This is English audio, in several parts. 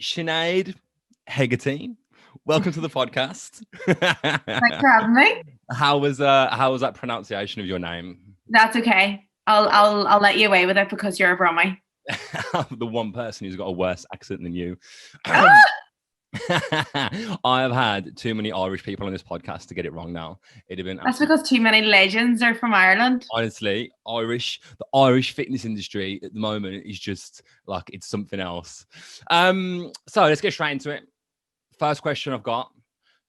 Sinead, Hegarty, welcome to the podcast. Thanks for having me. How was that pronunciation of your name? That's okay. I'll let you away with it because you're a Brummy. The one person who's got a worse accent than you. Ah! I have had too many Irish people on this podcast to get it wrong now. It'd have been That's because too many legends are from Ireland. honestly, the Irish fitness industry at the moment is just like it's something else. So let's get straight into it. First question I've got.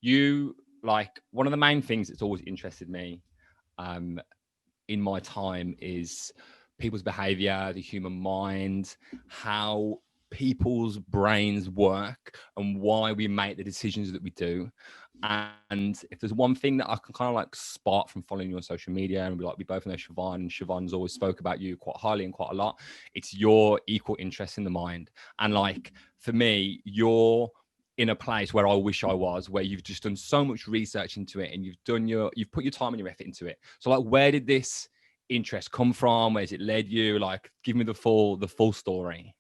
You like one of the main things that's always interested me in my time is people's behavior, the human mind, how people's brains work and why we make the decisions that we do. And if there's one thing that I can kind of like spot from following you on social media, and we both know Siobhan, and Siobhan's always spoke about you quite highly and quite a lot, it's your equal interest in the mind. And like for me, you're in a place where I wish I was, where you've just done so much research into it and you've put your time and your effort into it. So like, where did this interest come from? Where's it led you? Like, give me the full story.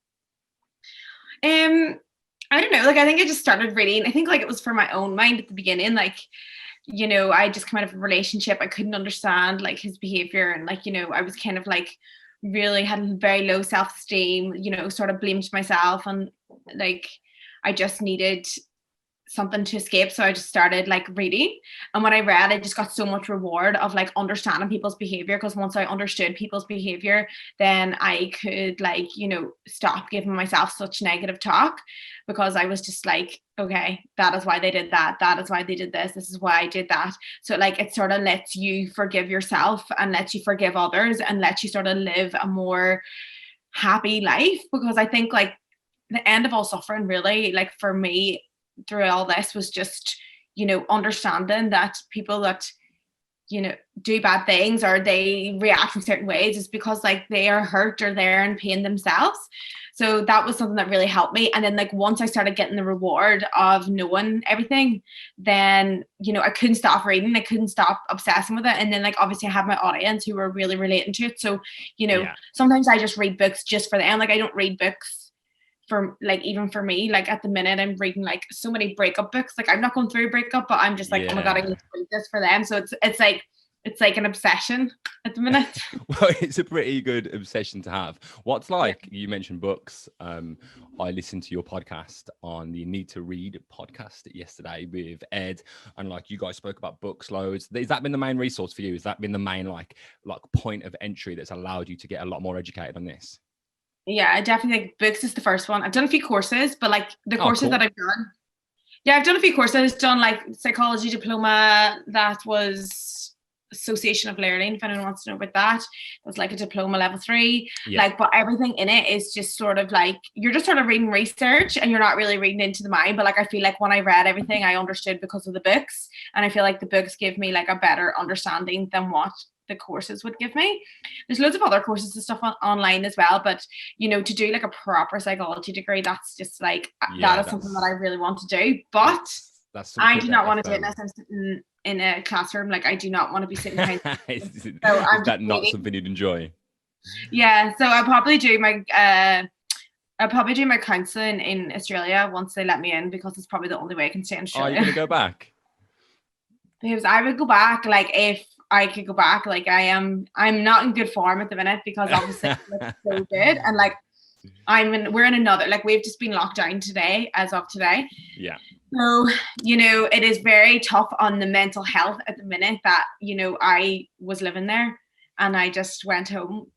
I don't know. Like, I think I just started reading. I think like it was for my own mind at the beginning. Like, I just come out of a relationship. I couldn't understand like his behavior, and like, I was kind of like really had very low self-esteem. Sort of blamed myself, and like I just needed something to escape, so I just started like reading. And when I read, I just got so much reward of like understanding people's behavior, because once I understood people's behavior, then I could like stop giving myself such negative talk, because I was just like, okay, that is why they did that, that is why they did this is why I did that. So like it sort of lets you forgive yourself and lets you forgive others and lets you sort of live a more happy life. Because I think like the end of all suffering, really, like for me through all this, was just understanding that people that do bad things or they react in certain ways is because like they are hurt or they're in pain themselves. So that was something that really helped me. And then like once I started getting the reward of knowing everything, then I couldn't stop reading, I couldn't stop obsessing with it. And then like obviously I have my audience who were really relating to it, so sometimes I just read books just for them. Like I don't read books for like, even for me, like at the minute I'm reading like so many breakup books. Like I'm not going through a breakup, but I'm just like, oh my god, I need to read this for them. So it's like an obsession at the minute. Well, it's a pretty good obsession to have. What's like, you mentioned books. I listened to your podcast on the Need to Read podcast yesterday with Ed, and like you guys spoke about books loads. Has that been the main resource for you? Has that been the main like point of entry that's allowed you to get a lot more educated on this? Yeah, I definitely think books is the first one. I've done a few courses, but like the courses cool. that I've done. Yeah, I've done a few courses. I've done like psychology diploma. That was Association of Learning, if anyone wants to know about that. It was like a diploma level 3. Yeah. Like, but everything in it is just sort of like, you're just sort of reading research and you're not really reading into the mind. But like, I feel like when I read everything, I understood because of the books. And I feel like the books give me like a better understanding than what the courses would give me. There's loads of other courses and stuff online as well, but to do like a proper psychology degree, that's just like that is something that I really want to do. But I do not want to do it unless I'm sitting in a classroom. Like I do not want to be sitting behind. Is that not something you'd enjoy? Yeah, so I'll probably do my counselling in Australia once they let me in, because it's probably the only way I can stay in Australia. Are you gonna go back? Because I would go back, like if I could go back. Like I'm not in good form at the minute, because obviously it's so good, and like we're in another, like we've just been locked down today, as of today. Yeah. So it is very tough on the mental health at the minute that I was living there, and I just went home.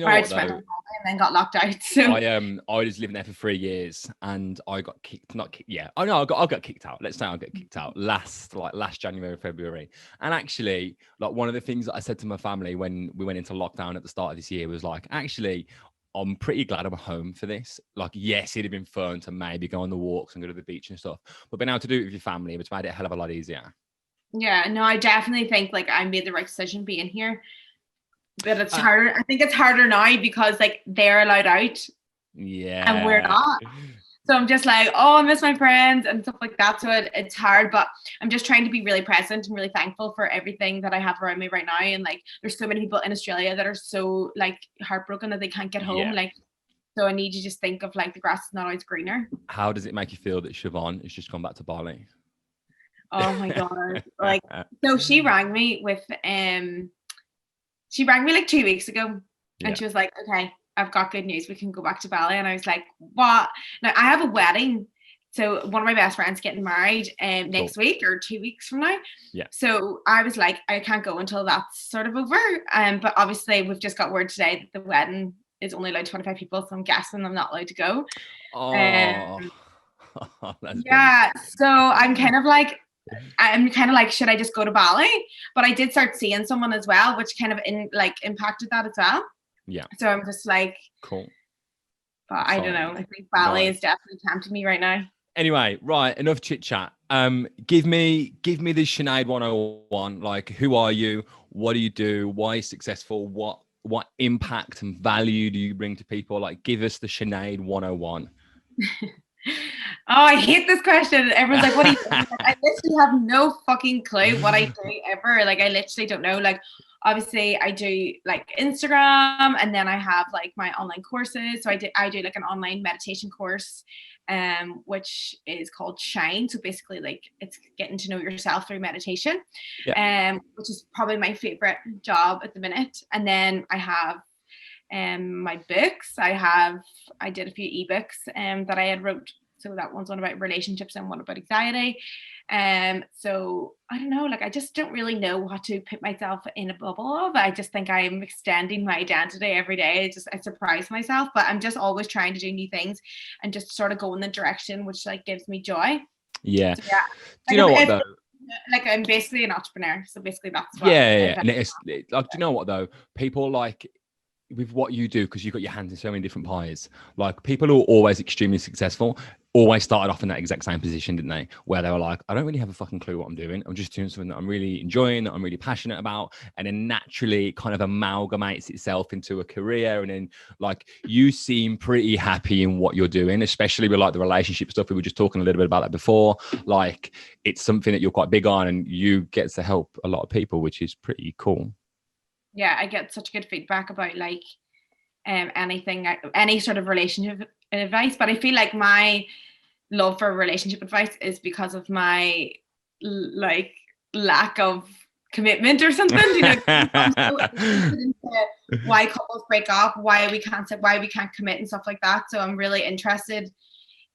I just went home and then got locked out. So I was living there for 3 years, and I got kicked. Not kicked. Yeah. Oh no, I got kicked out. Let's say I got kicked out last January, February. And actually, like one of the things that I said to my family when we went into lockdown at the start of this year was like, actually, I'm pretty glad I'm home for this. Like, yes, it'd have been fun to maybe go on the walks and go to the beach and stuff, but being able to do it with your family, it's made it a hell of a lot easier. Yeah, no, I definitely think like I made the right decision being here. But it's harder. I think it's harder now because like they're allowed out. Yeah. And we're not. So I'm just like, oh, I miss my friends and stuff like that. So it's hard, but I'm just trying to be really present and really thankful for everything that I have around me right now. And like, there's so many people in Australia that are so like heartbroken that they can't get home. Yeah. Like, So I need to just think of like the grass is not always greener. How does it make you feel that Siobhan has just gone back to Bali? Oh my God. Like, so she rang me like 2 weeks ago, and she was like, okay, I've got good news. We can go back to Bali. And I was like, what? Now I have a wedding. So one of my best friends getting married next week or 2 weeks from now. Yeah. So I was like, I can't go until that's sort of over. But obviously we've just got word today that the wedding is only allowed 25 people. So I'm guessing I'm not allowed to go. Oh, yeah. So I'm kind of like, should I just go to Bali? But I did start seeing someone as well, which kind of impacted that as well. Yeah. So I'm just like, cool. But I don't know. I think Bali is definitely tempting me right now. Anyway, right, enough chit chat. Give me the Sinead 101. Like, who are you? What do you do? Why are you successful? What impact and value do you bring to people? Like, give us the Sinead 101. Oh, I hate this question. Everyone's like, what do you do? Like, I literally have no fucking clue what I do ever. Like, I literally don't know. Like, obviously I do like Instagram, and then I have like my online courses. So I do like an online meditation course, which is called Shine. So basically like it's getting to know yourself through meditation, which is probably my favorite job at the minute. And then I have my books. I did a few ebooks that I had wrote. So that one's one about relationships and one about anxiety. So I don't know, like I just don't really know what to put myself in a bubble of. I just think I'm extending my identity every day. I surprise myself, but I'm just always trying to do new things and just sort of go in the direction which like gives me joy. Yeah. So, yeah. Do you know what though? Like I'm basically an entrepreneur. So basically that's what And it's like, do you know what though? People like with what you do, because you've got your hands in so many different pies, like people who are always extremely successful always started off in that exact same position, didn't they? Where they were like, I don't really have a fucking clue what I'm doing. I'm just doing something that I'm really enjoying, that I'm really passionate about. And then naturally kind of amalgamates itself into a career. And then like you seem pretty happy in what you're doing, especially with like the relationship stuff. We were just talking a little bit about that before. Like it's something that you're quite big on and you get to help a lot of people, which is pretty cool. Yeah, I get such good feedback about like any sort of relationship advice, but I feel like my love for relationship advice is because of my like lack of commitment or something. You know, I'm so interested into why couples break up, why we can't commit and stuff like that. So I'm really interested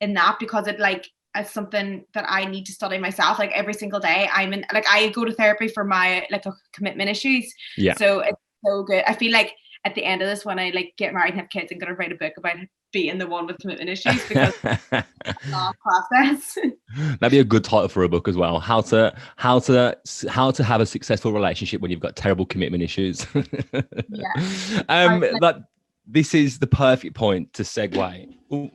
in that because it like as something that I need to study myself. Like every single day I go to therapy for my like commitment issues. Yeah. So it's so good. I feel like at the end of this, when I like get married and have kids, I'm gonna write a book about being the one with commitment issues because it's a long process. That'd be a good title for a book as well. How to have a successful relationship when you've got terrible commitment issues. Yeah. This is the perfect point to segue. Ooh.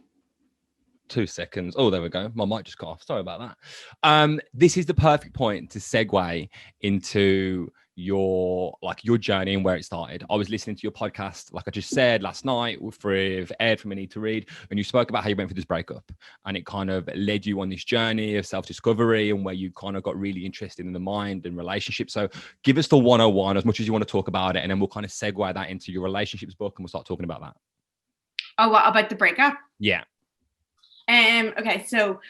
2 seconds. Oh, there we go. My mic just got off. Sorry about that. This is the perfect point to segue into your journey and where it started. I was listening to your podcast, like I just said last night, with Ed from I Need to Read, and you spoke about how you went through this breakup, and it kind of led you on this journey of self-discovery and where you kind of got really interested in the mind and relationships. So give us the 101 as much as you want to talk about it, and then we'll kind of segue that into your relationships book, and we'll start talking about that. Oh, what about the breakup? Yeah. Okay, so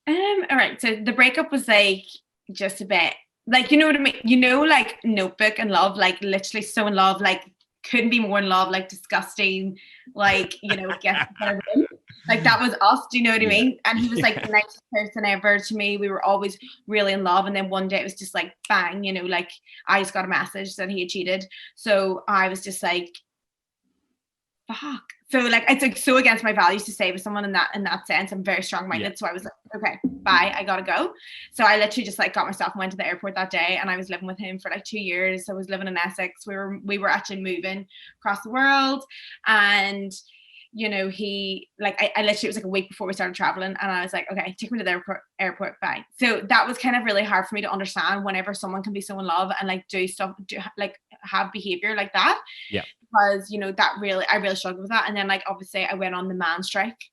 all right, so the breakup was like just a bit like, you know what I mean, you know, like Notebook and love, like literally so in love, like couldn't be more in love, like disgusting, like, you know, like that was us, do you know what I mean? And he was like the nicest person ever to me. We were always really in love, and then one day it was just like bang, you know, like I just got a message that he had cheated. So I was just like, fuck. So like it's like so against my values to stay with someone in that sense. I'm very strong-minded. So I was like, okay, bye, I gotta go. So I literally just like got myself and went to the airport that day, and I was living with him for like 2 years. I was living in Essex. We were actually moving across the world, and you know, he like I literally, it was like a week before we started traveling, and I was like, okay, take me to the airport, bye. So that was kind of really hard for me to understand whenever someone can be so in love and like do stuff, like have behavior like that. Yeah. Because, you know, I really struggled with that. And then like obviously I went on the man strike,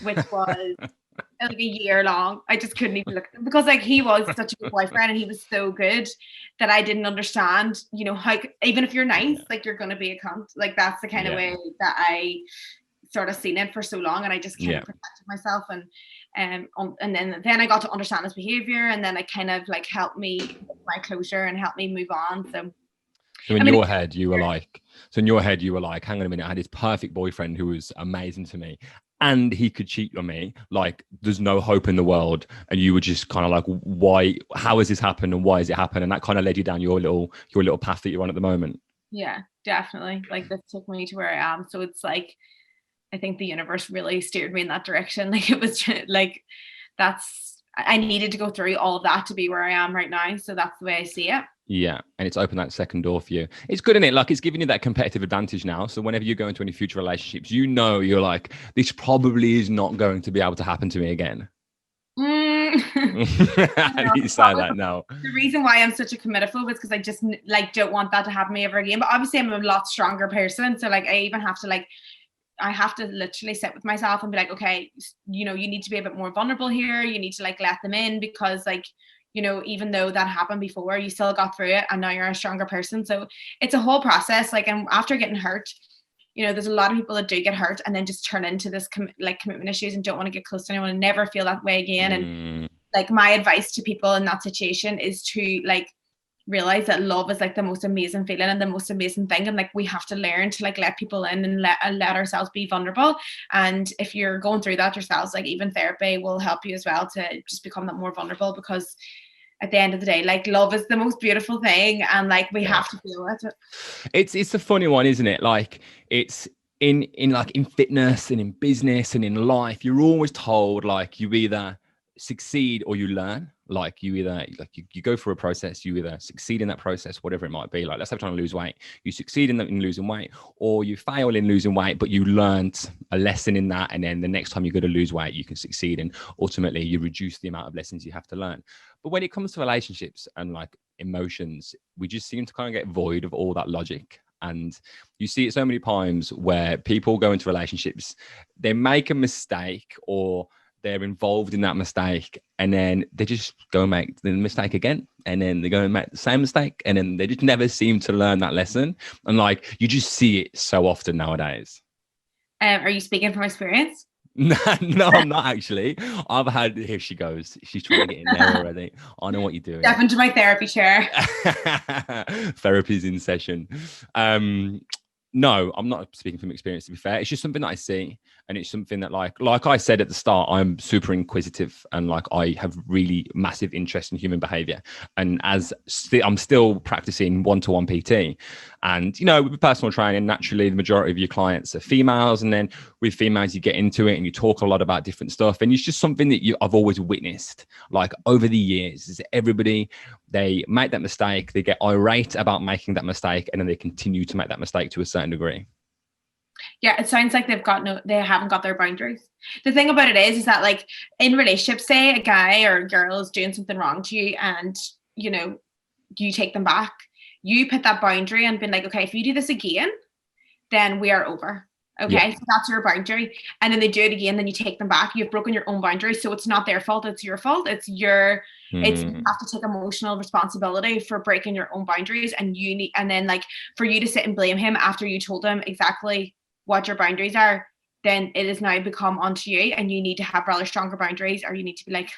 which was like a year long. I just couldn't even look, because like he was such a good boyfriend and he was so good that I didn't understand, you know, how even if you're nice, like you're gonna be a cunt. Like that's the kind of way that sort of seen it for so long, and I just kind Yeah. of protected myself, and then I got to understand his behavior, and then it kind of like helped me with my closure and helped me move on. So in I mean, your head, you were like, hang on a minute, I had this perfect boyfriend who was amazing to me, and he could cheat on me. Like, there's no hope in the world. And you were just kind of like, why? How has this happened, and why has it happened? And that kind of led you down your little path that you're on at the moment. yeah, definitely. Like, this took me to where I am. So it's like, I think the universe really steered me in that direction. Like, it was just, like, I needed to go through all of that to be where I am right now. So that's the way I see it. Yeah, and it's opened that second door for you. It's good, isn't it? Like, it's giving you that competitive advantage now. So whenever you go into any future relationships, you're like, this probably is not going to be able to happen to me again. And you say that now. The reason why I'm such a committable is because I just like don't want that to happen to me ever again. But obviously I'm a lot stronger person. So like, I even have to like, I have to literally sit with myself and be like, okay, you know, you need to be a bit more vulnerable here. You need to like let them in, because like, you know, even though that happened before, you still got through it and now you're a stronger person. So it's a whole process. Like, and after getting hurt, you know, there's a lot of people that do get hurt and then just turn into this commitment issues and don't want to get close to anyone and never feel that way again. And like, my advice to people in that situation is to like realize that love is like the most amazing feeling and the most amazing thing, and like we have to learn to like let people in and let ourselves be vulnerable. And if you're going through that yourselves, like even therapy will help you as well to just become that more vulnerable, because at the end of the day, like, love is the most beautiful thing, and like we have to feel it. It's a funny one, isn't it? Like, it's in like in fitness and in business and in life, you're always told like you either succeed or you learn. Like, you either like you go through a process, you either succeed in that process, whatever it might be. Like, let's say trying to lose weight, you succeed in losing weight, or you fail in losing weight, but you learned a lesson in that, and then the next time you go to lose weight, you can succeed, and ultimately you reduce the amount of lessons you have to learn. But when it comes to relationships and like emotions, we just seem to kind of get void of all that logic. And you see it so many times where people go into relationships, they make a mistake or they're involved in that mistake, and then they just go and make the mistake again, and then they go and make the same mistake, and then they just never seem to learn that lesson. And like, you just see it so often nowadays. Are you speaking from experience? No, I'm not actually. I've had, here she goes. She's trying to get in there already. I know what you're doing. Step into my therapy chair. Therapy's in session. No, I'm not speaking from experience, to be fair. It's just something that I see. And it's something that like I said at the start, I'm super inquisitive, and like I have really massive interest in human behavior. And I'm still practicing one-to-one PT, and, you know, with personal training, naturally, the majority of your clients are females. And then with females, you get into it and you talk a lot about different stuff. And it's just something that I've always witnessed, like, over the years, is everybody, they make that mistake, they get irate about making that mistake, and then they continue to make that mistake to a certain degree. Yeah, it sounds like they haven't got their boundaries. The thing about it is that like in relationships, say a guy or a girl is doing something wrong to you, and you know, you take them back, you put that boundary and been like, okay, if you do this again, then we are over. Okay, yeah. So that's your boundary. And then they do it again, then you take them back. You've broken your own boundary. So it's not their fault, it's your fault. You have to take emotional responsibility for breaking your own boundaries. And then like for you to sit and blame him after you told him exactly what your boundaries are, then it has now become onto you, and you need to have rather stronger boundaries, or you need to be like,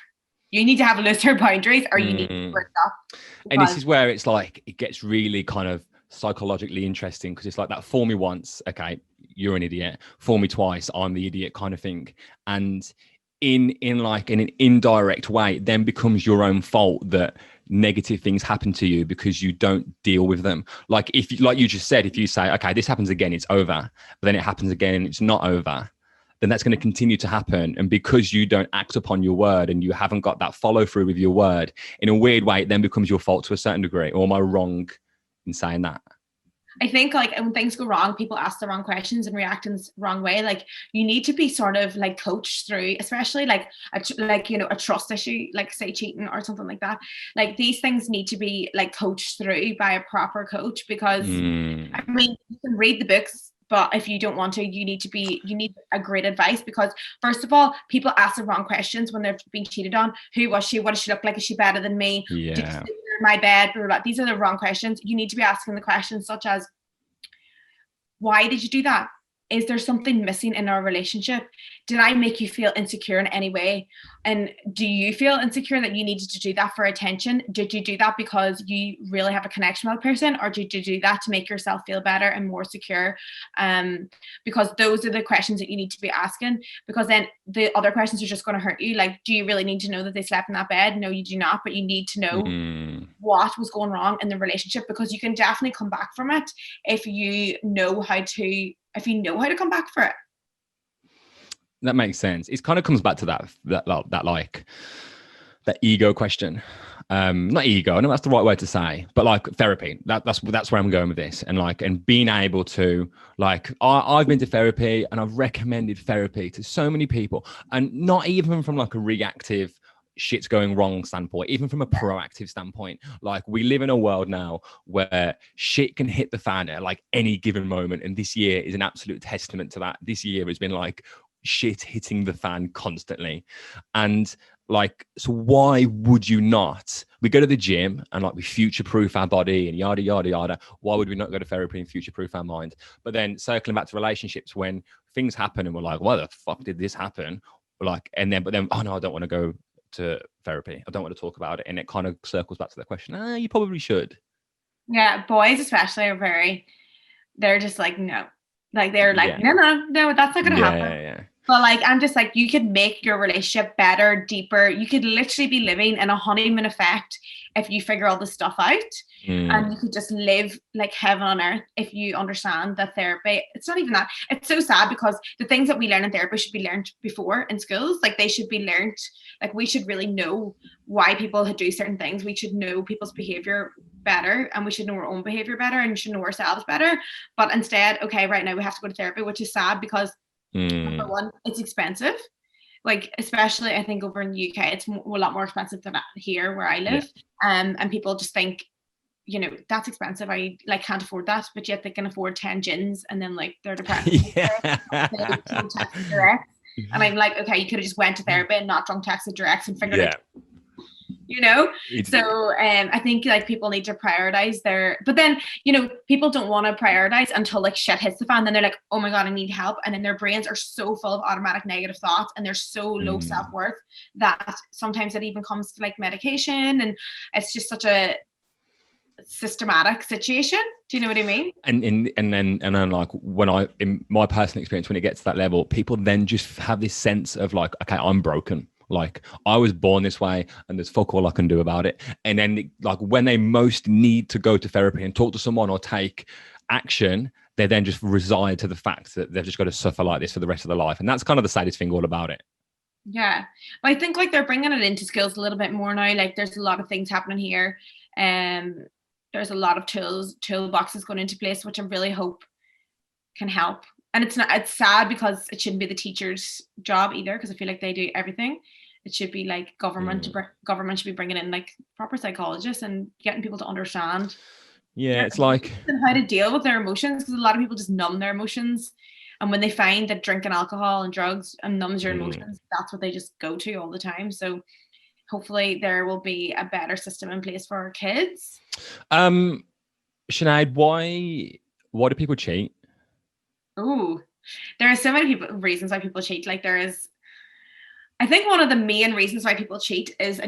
you need to have looser boundaries, or you need to break up. And this is where it's like, it gets really kind of psychologically interesting, because it's like that fool me once, okay, you're an idiot. Fool me twice, I'm the idiot kind of thing. And in like in an indirect way, it then becomes your own fault that negative things happen to you because you don't deal with them. Like, if, like you just said, if you say, okay, this happens again, it's over, but then it happens again and it's not over, then that's going to continue to happen. And because you don't act upon your word and you haven't got that follow through with your word, in a weird way, it then becomes your fault to a certain degree. Or am I wrong in saying that? I think like when things go wrong, people ask the wrong questions and react in the wrong way. Like, you need to be sort of like coached through, especially like a trust issue, like say cheating or something like that. Like, these things need to be like coached through by a proper coach, because I mean, you can read the books, but if you don't want to, you need a great advice, because first of all, people ask the wrong questions when they're being cheated on. Who was she? What does she look like? Is she better than me? Yeah. Did you sleep in my bed? Blah, blah, blah. These are the wrong questions. You need to be asking the questions such as, why did you do that? is there something missing in our relationship? Did I make you feel insecure in any way? And do you feel insecure that you needed to do that for attention? Did you do that because you really have a connection with a person, or did you do that to make yourself feel better and more secure? Because those are the questions that you need to be asking, because then the other questions are just going to hurt you. Like, do you really need to know that they slept in that bed? No, you do not, but you need to know what was going wrong in the relationship, because you can definitely come back from it if you know how to come back for it. That makes sense. It kind of comes back to that like that ego question. Not ego, I know that's the right word to say, but like therapy. That's where I'm going with this. And being able to, like, I've been to therapy and I've recommended therapy to so many people, and not even from like a reactive shit's going wrong standpoint, even from a proactive standpoint. Like, we live in a world now where shit can hit the fan at like any given moment, and this year is an absolute testament to that. This year has been like shit hitting the fan constantly. And like, so why would you not? We go to the gym and like we future-proof our body and yada yada yada. Why would we not go to therapy and future-proof our mind? But then circling back to relationships, when things happen and we're like, why the fuck did this happen? Like, but then oh no, I don't want to go to therapy, I don't want to talk about it. And it kind of circles back to the question, you probably should. Yeah, boys especially are they're just like, no. Like, they're like, no, that's not gonna happen. Yeah. But like, I'm just like, you could make your relationship better, deeper. You could literally be living in a honeymoon effect if you figure all this stuff out. And you could just live like heaven on earth if you understand that therapy, it's not even that. It's so sad, because the things that we learn in therapy should be learned before in schools. Like, they should be learned. Like, we should really know why people do certain things. We should know people's behavior better, and we should know our own behavior better, and we should know ourselves better. But instead, okay, right now we have to go to therapy, which is sad, because number one, it's expensive. Like, especially I think over in the UK, it's a lot more expensive than here where I live. And people just think, you know, that's expensive, I like can't afford that, but yet they can afford 10 gins, and then like they're depressed. And I'm like, okay, you could have just went to therapy and not drunk texted directs and figured it, you know. So I think like people need to prioritize but then, you know, people don't want to prioritize until like shit hits the fan. Then they're like, oh my god, I need help. And then their brains are so full of automatic negative thoughts, and they're so low self-worth that sometimes it even comes to like medication, and it's just such a systematic situation. Do you know what I mean? And then like, when in my personal experience, when it gets to that level, people then just have this sense of like, okay, I'm broken. Like, I was born this way and there's fuck all I can do about it. And then like, when they most need to go to therapy and talk to someone or take action, they then just reside to the fact that they've just got to suffer like this for the rest of their life. And that's kind of the saddest thing all about it. Yeah. But I think like they're bringing it into schools a little bit more now. Like, there's a lot of things happening here. There's a lot of toolboxes going into place, which I really hope can help. And it's sad, because it shouldn't be the teacher's job either, because I feel like they do everything. It should be like government should be bringing in like proper psychologists and getting people to understand. Yeah, it's like how to deal with their emotions, because a lot of people just numb their emotions. And when they find that drinking alcohol and drugs numbs your emotions, that's what they just go to all the time. So hopefully there will be a better system in place for our kids. Sinead, why do people cheat? Ooh, there are so many reasons why people cheat. Like, I think one of the main reasons why people cheat is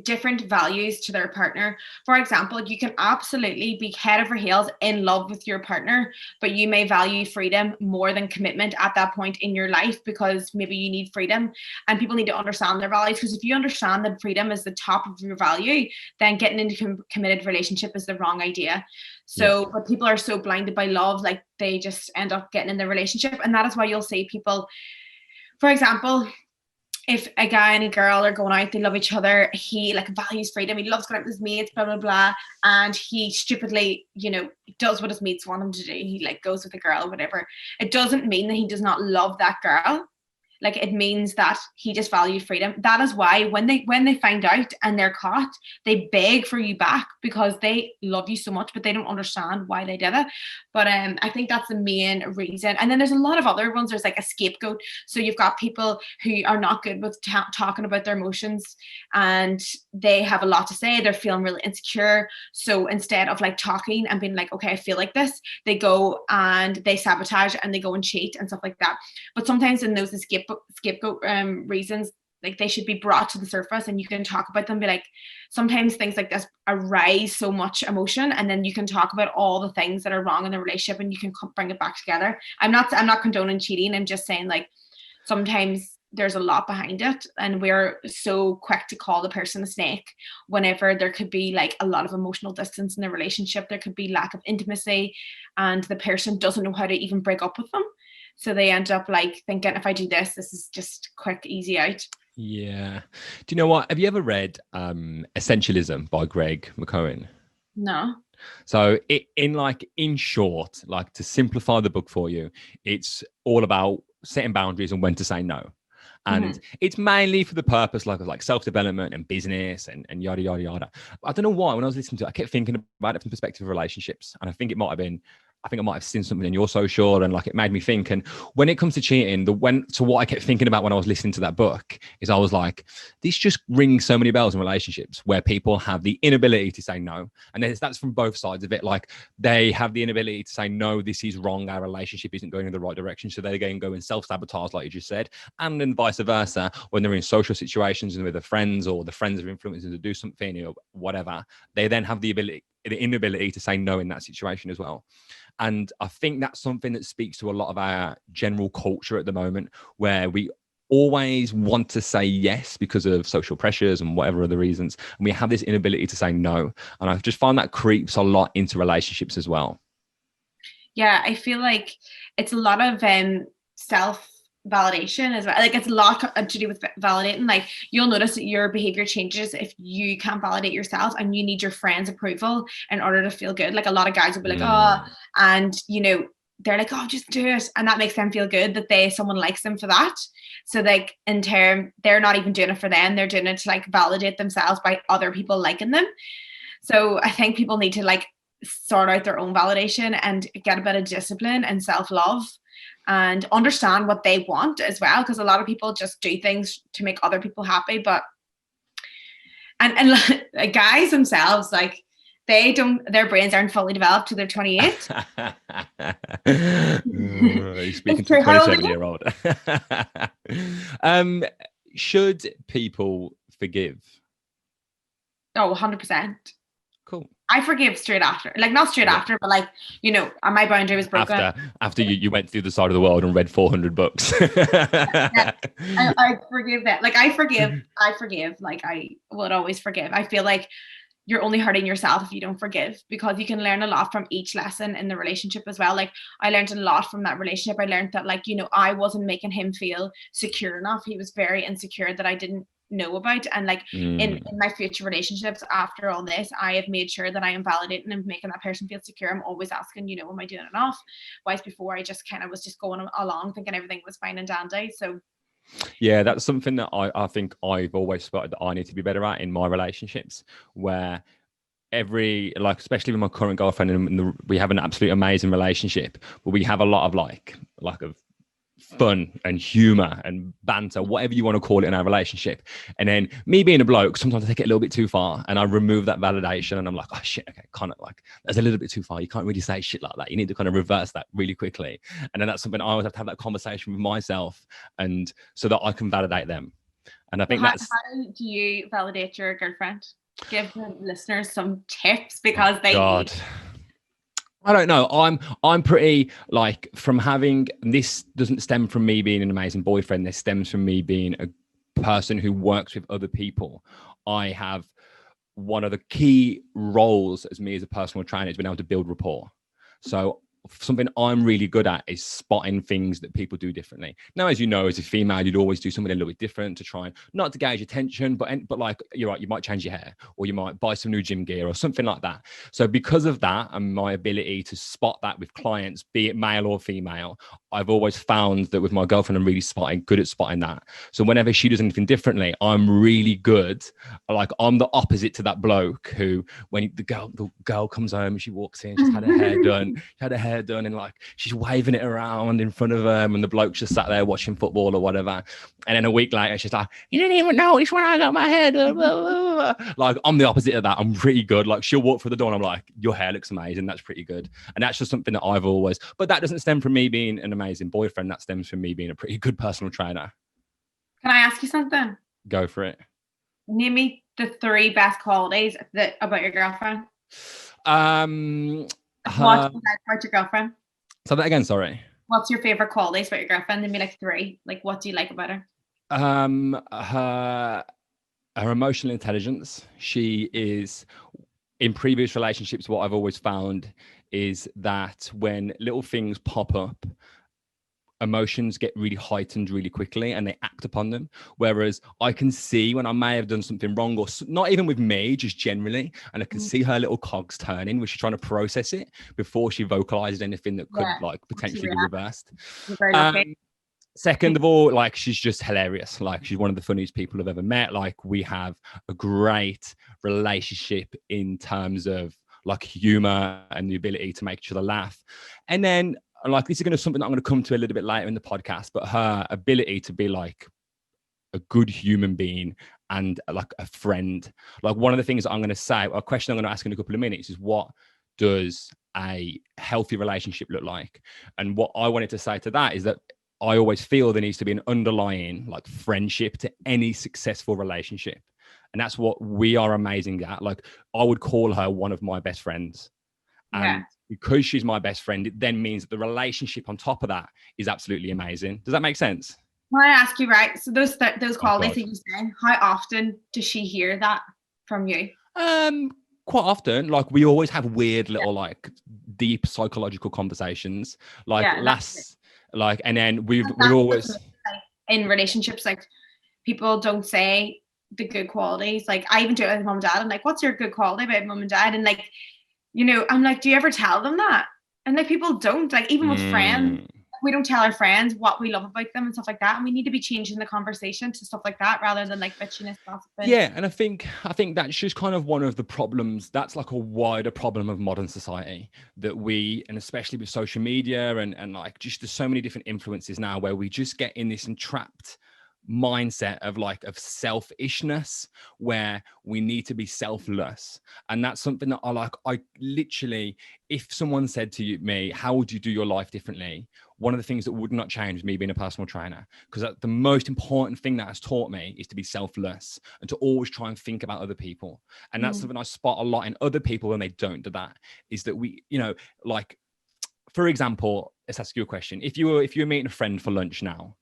different values to their partner. For example, you can absolutely be head over heels in love with your partner, but you may value freedom more than commitment at that point in your life, because maybe you need freedom, and people need to understand their values. Because if you understand that freedom is the top of your value, then getting into a committed relationship is the wrong idea. So, but people are so blinded by love, like they just end up getting in the relationship. And that is why you'll see people, for example, if a guy and a girl are going out, they love each other, he like values freedom, he loves going out with his mates, blah, blah, blah. And he stupidly, you know, does what his mates want him to do. He like goes with a girl or whatever. It doesn't mean that he does not love that girl. Like, it means that he just valued freedom. That is why when they find out and they're caught, they beg for you back because they love you so much, but they don't understand why they did it. But I think that's the main reason. And then there's a lot of other ones. There's like a scapegoat. So you've got people who are not good with talking about their emotions, and they have a lot to say. They're feeling really insecure. So instead of like talking and being like, okay, I feel like this, they go and they sabotage and they go and cheat and stuff like that. But sometimes in those scapegoat reasons, like, they should be brought to the surface and you can talk about them. Be like, sometimes things like this arise so much emotion, and then you can talk about all the things that are wrong in the relationship and you can bring it back together. I'm not condoning cheating. I'm just saying, like, sometimes there's a lot behind it, and we're so quick to call the person a snake whenever there could be like a lot of emotional distance in the relationship. There could be lack of intimacy, and the person doesn't know how to even break up with them. So they end up like thinking, if I do this, this is just quick, easy out. Yeah. Do you know what? Have you ever read Essentialism by Greg McKeown? No. So in short, like, to simplify the book for you, it's all about setting boundaries and when to say no. And it's mainly for the purpose like self-development and business and yada, yada, yada. I don't know why, when I was listening to it, I kept thinking about it from the perspective of relationships. And I think I might have seen something in your social, and like, it made me think. And when it comes to cheating, what I kept thinking about when I was listening to that book is, I was like, this just rings so many bells in relationships where people have the inability to say no. And that's from both sides of it. Like, they have the inability to say, no, this is wrong. Our relationship isn't going in the right direction. So they go and self-sabotage, like you just said. And then vice versa, when they're in social situations and with their friends, or the friends are influencing them to do something or whatever, they then have the inability to say no in that situation as well. And I think that's something that speaks to a lot of our general culture at the moment, where we always want to say yes because of social pressures and whatever other reasons. And we have this inability to say no. And I just find that creeps a lot into relationships as well. Yeah, I feel like it's a lot of self validation as well. Like, it's a lot to do with validating. Like, you'll notice that your behavior changes if you can't validate yourself and you need your friends' approval in order to feel good. Like, a lot of guys will be like, oh, and they're like, oh, just do it, and that makes them feel good that someone likes them for that. So, like, in turn, they're not even doing it for them, they're doing it to like validate themselves by other people liking them. So I think people need to like sort out their own validation and get a bit of discipline and self-love and understand what they want as well, because a lot of people just do things to make other people happy. But and like, guys themselves, like, their brains aren't fully developed till they're 28. You're speaking to a 27-year-old. Should people forgive? Oh, 100%. Cool. I forgive straight after, like, not straight after, but like, my boundary was broken. After you went through the side of the world and read 400 books. Yeah, I forgive that. Like, I forgive. Like, I would always forgive. I feel like you're only hurting yourself if you don't forgive, because you can learn a lot from each lesson in the relationship as well. Like, I learned a lot from that relationship. I learned that, like, I wasn't making him feel secure enough. He was very insecure that I didn't know about. And like, in my future relationships after all this, I have made sure that I am validating and making that person feel secure. I'm always asking, am I doing enough? Whereas before, I just kind of was just going along thinking everything was fine and dandy. So yeah, that's something that I think I've always spotted that I need to be better at in my relationships, where especially with my current girlfriend, and we have an absolute amazing relationship, but we have a lot of like of fun and humor and banter, whatever you want to call it, in our relationship. And then me being a bloke, sometimes I take it a little bit too far and I remove that validation, and I'm like, oh shit, okay, kind of like, that's a little bit too far. You can't really say shit like that. You need to kind of reverse that really quickly. And then that's something I always have to have that conversation with myself, and so that I can validate them. And I think how do you validate your girlfriend? Give the listeners some tips, because God, I don't know. I'm pretty like, from having, this doesn't stem from me being an amazing boyfriend. This stems from me being a person who works with other people. I have one of the key roles as me as a personal trainer is being able to build rapport. So something I'm really good at is spotting things that people do differently. Now, as you know, as a female, you'd always do something a little bit different to try and not to gauge attention, but like, you're right, you might change your hair, or you might buy some new gym gear or something like that. So because of that and my ability to spot that with clients, be it male or female, I've always found that with my girlfriend, I'm really good at spotting that. So whenever she does anything differently, I'm really good. Like I'm the opposite to that bloke who, when the girl comes home, she walks in, she's had her hair done, and like she's waving it around in front of them, and the bloke's just sat there watching football or whatever. And then a week later, she's like, "You didn't even notice when I got my hair done." Blah, blah, blah. Like I'm the opposite of that. I'm pretty good. Like she'll walk through the door, and I'm like, "Your hair looks amazing." That's pretty good. And that's just something that I've always. But that doesn't stem from me being an amazing boyfriend. That stems from me being a pretty good personal trainer. Can I ask you something? Go for it. Name me the 3 best qualities about your girlfriend. What's about your girlfriend? Say that again, sorry. What's your favorite qualities about your girlfriend? Name me like 3. Like, what do you like about her? Her emotional intelligence. She is, in previous relationships, what I've always found is that when little things pop up, emotions get really heightened really quickly and they act upon them. Whereas I can see when I may have done something wrong, or not even with me, just generally, and I can see her little cogs turning where she's trying to process it before she vocalizes anything that could like potentially be reversed. Second of all, like she's just hilarious. Like she's one of the funniest people I've ever met. Like we have a great relationship in terms of like humor and the ability to make each other laugh. And then like this is going to something that I'm going to come to a little bit later in the podcast, but her ability to be like a good human being and like a friend. Like one of the things that I'm going to say, a question I'm going to ask in a couple of minutes is, what does a healthy relationship look like? And what I wanted to say to that is that I always feel there needs to be an underlying like friendship to any successful relationship. And that's what we are amazing at. Like I would call her one of my best friends. And because she's my best friend, it then means that the relationship on top of that is absolutely amazing. Does that make sense? Can I ask you, right? So those qualities that you said, how often does she hear that from you? Quite often. Like we always have weird little like deep psychological conversations. Like and then we've always like, in relationships, like people don't say the good qualities. Like I even do it with mom and dad. I'm like, what's your good quality about mom and dad? And like, you know, I'm like, do you ever tell them that? And like people don't, like even with friends, we don't tell our friends what we love about them and stuff like that. And we need to be changing the conversation to stuff like that rather than like bitchiness, gossiping. Yeah, and I think that's just kind of one of the problems. That's like a wider problem of modern society that we, and especially with social media and like just there's so many different influences now where we just get in this entrapped mindset of like of selfishness where we need to be selfless. And that's something that I literally, if someone said to me, how would you do your life differently? One of the things that would not change me being a personal trainer, because the most important thing that has taught me is to be selfless and to always try and think about other people. And that's something I spot a lot in other people when they don't do that, is that we, you know, like, for example, let's ask you a question. If you were meeting a friend for lunch now,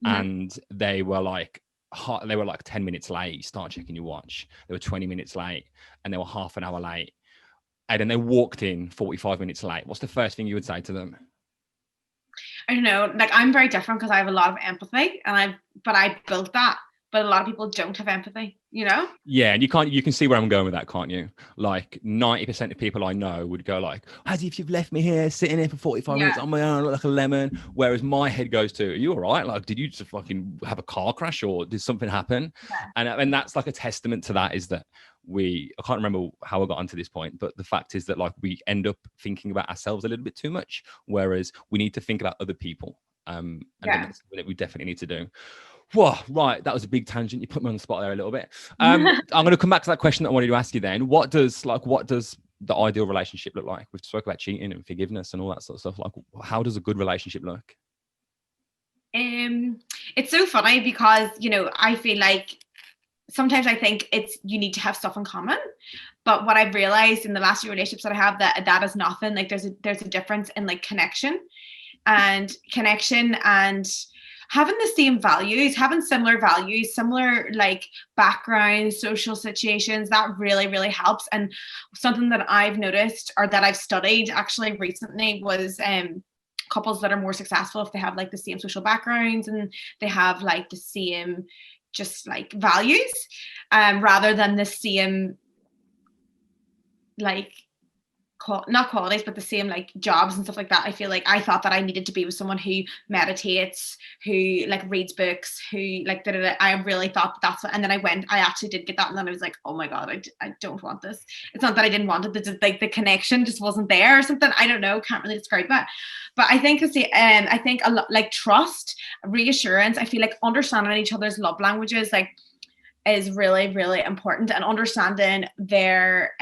and they were like 10 minutes late, you start checking your watch. They were 20 minutes late and they were half an hour late. And then they walked in 45 minutes late. What's the first thing you would say to them? I don't know. Like I'm very different because I have a lot of empathy and I built that. But a lot of people don't have empathy, you know? Yeah, and you can see where I'm going with that, can't you? Like 90% of people I know would go like, as if you've left me here, sitting here for 45 minutes on my own, like a lemon. Whereas my head goes to, are you all right? Like, did you just fucking have a car crash or did something happen? Yeah. And that's like a testament to that, is that I can't remember how I got onto this point, but the fact is that like we end up thinking about ourselves a little bit too much, whereas we need to think about other people. And that's something that we definitely need to do. Whoa, right. That was a big tangent. You put me on the spot there a little bit. I'm going to come back to that question that I wanted to ask you then. What does the ideal relationship look like? We've spoken about cheating and forgiveness and all that sort of stuff. Like, how does a good relationship look? It's so funny because, you know, I feel like sometimes I think you need to have stuff in common. But what I've realized in the last few relationships that I have, that is nothing. Like there's a difference in like connection and having the same values, having similar values, similar like backgrounds, social situations, that really, really helps. And something that I've noticed or that I've studied actually recently was couples that are more successful if they have like the same social backgrounds and they have like the same just like values, rather than the same like not qualities, but the same like jobs and stuff like that. I feel like I thought that I needed to be with someone who meditates, who like reads books, who like I really thought that's what, and then I actually did get that, and then I was like, oh my god, I don't want this. It's not that I didn't want it, just like the connection just wasn't there or something. I don't know, can't really describe that. But I think it's I think a lot like trust, reassurance. I feel like understanding each other's love languages like is really, really important, and understanding their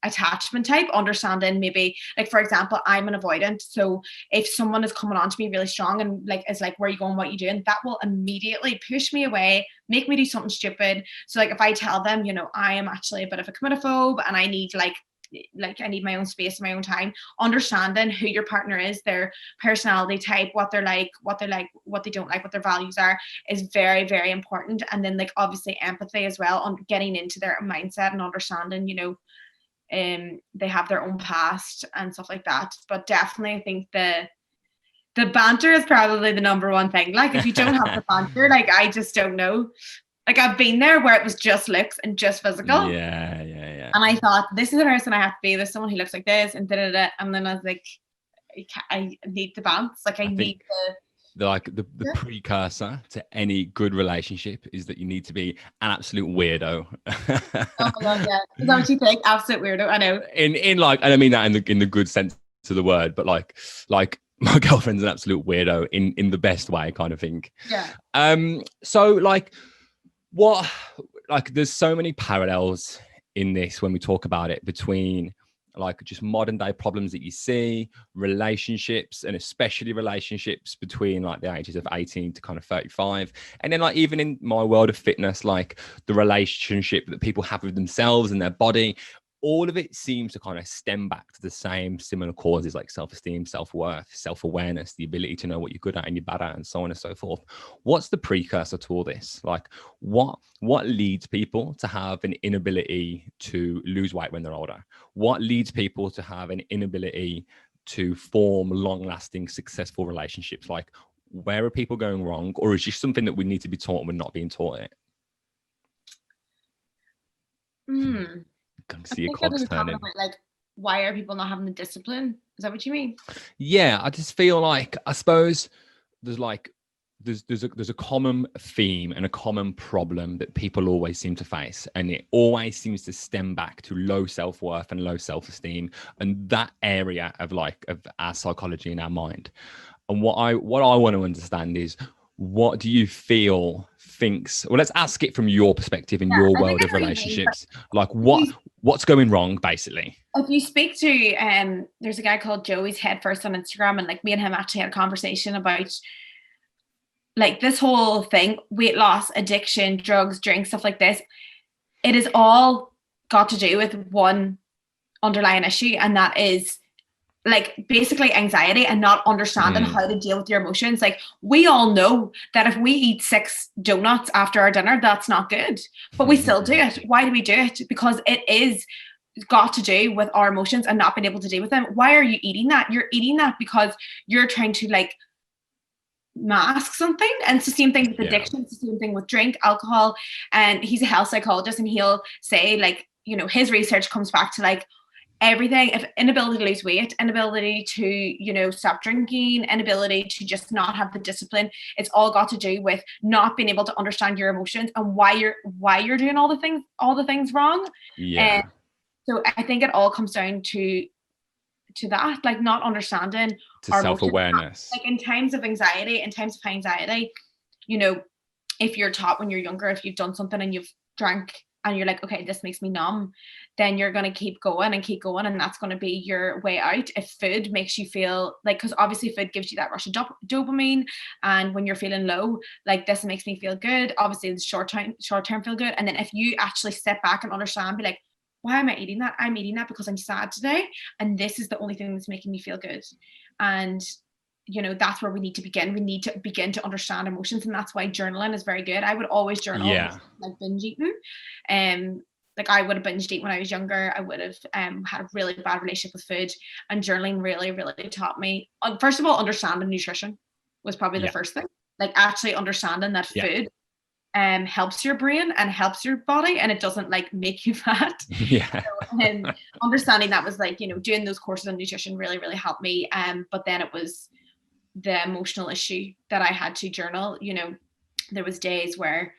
attachment type, understanding maybe like, for example, I'm an avoidant, so if someone is coming on to me really strong and like is like, where are you going, what are you doing, that will immediately push me away, make me do something stupid. So like if I tell them, you know, I am actually a bit of a committophobe and I need like I need my own space, my own time, understanding who your partner is, their personality type, what they're like, what they don't like, what their values are, is very, very important. And then like obviously empathy as well, on getting into their mindset and understanding, you know, they have their own past and stuff like that. But definitely I think the banter is probably the number one thing. Like if you don't have the banter, like I just don't know. Like I've been there where it was just looks and just physical. Yeah. And I thought, this is the person I have to be. There's someone who looks like this, and da-da-da. And then I was like, I need the bounce. Like I need the precursor to any good relationship is that you need to be an absolute weirdo. Oh my god, yeah. Is that what you think? Absolute weirdo. I know. In like, and I mean that in the good sense of the word, but like my girlfriend's an absolute weirdo in the best way, kind of thing. Yeah. So like, what, like, there's so many parallels in this when we talk about it between like just modern day problems that you see, relationships, and especially relationships between like the ages of 18 to kind of 35. And then like even in my world of fitness, like the relationship that people have with themselves and their body, all of it seems to kind of stem back to the same similar causes, like self-esteem, self-worth, self-awareness, the ability to know what you're good at and you're bad at, and so on and so forth. What's the precursor to all this? Like what leads people to have an inability to lose weight when they're older? What leads people to have an inability to form long-lasting, successful relationships? Like, where are people going wrong? Or is it just something that we need to be taught and we're not being taught it? I can see your clock's turning. About, like, why are people not having the discipline? Is that what you mean? Yeah, I just feel like, I suppose there's a common theme and a common problem that people always seem to face, and it always seems to stem back to low self-worth and low self-esteem, and that area of our psychology and our mind. And what I want to understand is, what do you feel thinks, well, let's ask it from your perspective in your world of relationships. Like what's going wrong, basically? If you speak to there's a guy called Joey's Head First on Instagram, and like me and him actually had a conversation about like this whole thing, weight loss, addiction, drugs, drinks, stuff like this. It is all got to do with one underlying issue, and that is like basically anxiety and not understanding how to deal with your emotions. Like we all know that if we eat 6 donuts after our dinner, that's not good, but we still do it. Why do we do it? Because it is got to do with our emotions and not being able to deal with them. Why are you eating that? You're eating that because you're trying to like mask something. And it's the same thing with addiction. It's the same thing with drink, alcohol. And he's a health psychologist, and he'll say like, you know, his research comes back to like everything, if inability to lose weight, inability to, you know, stop drinking, inability to just not have the discipline, it's all got to do with not being able to understand your emotions and why you're doing all the things wrong. And so I think it all comes down to that, like not understanding to self-awareness. Like in times of anxiety, you know, if you're taught when you're younger, if you've done something and you've drank and you're like, okay, this makes me numb, then you're going to keep going, and that's going to be your way out. If food makes you feel like, because obviously food gives you that rush of dopamine, and when you're feeling low, like this makes me feel good, obviously it's short term feel good. And then if you actually step back and understand, be like, why am I eating that? I'm eating that because I'm sad today, and this is the only thing that's making me feel good. And you know, that's where we need to begin. We need to begin to understand emotions, and that's why journaling is very good. I would always journal, like binge eating. Like I would have binged eat when I was younger. I would have had a really bad relationship with food, and journaling really, really taught me. First of all, understanding nutrition was probably the first thing. Like actually understanding that food helps your brain and helps your body, and it doesn't like make you fat. Yeah. So, understanding that was like, doing those courses on nutrition really, really helped me. But then it was the emotional issue that I had to journal. There was days where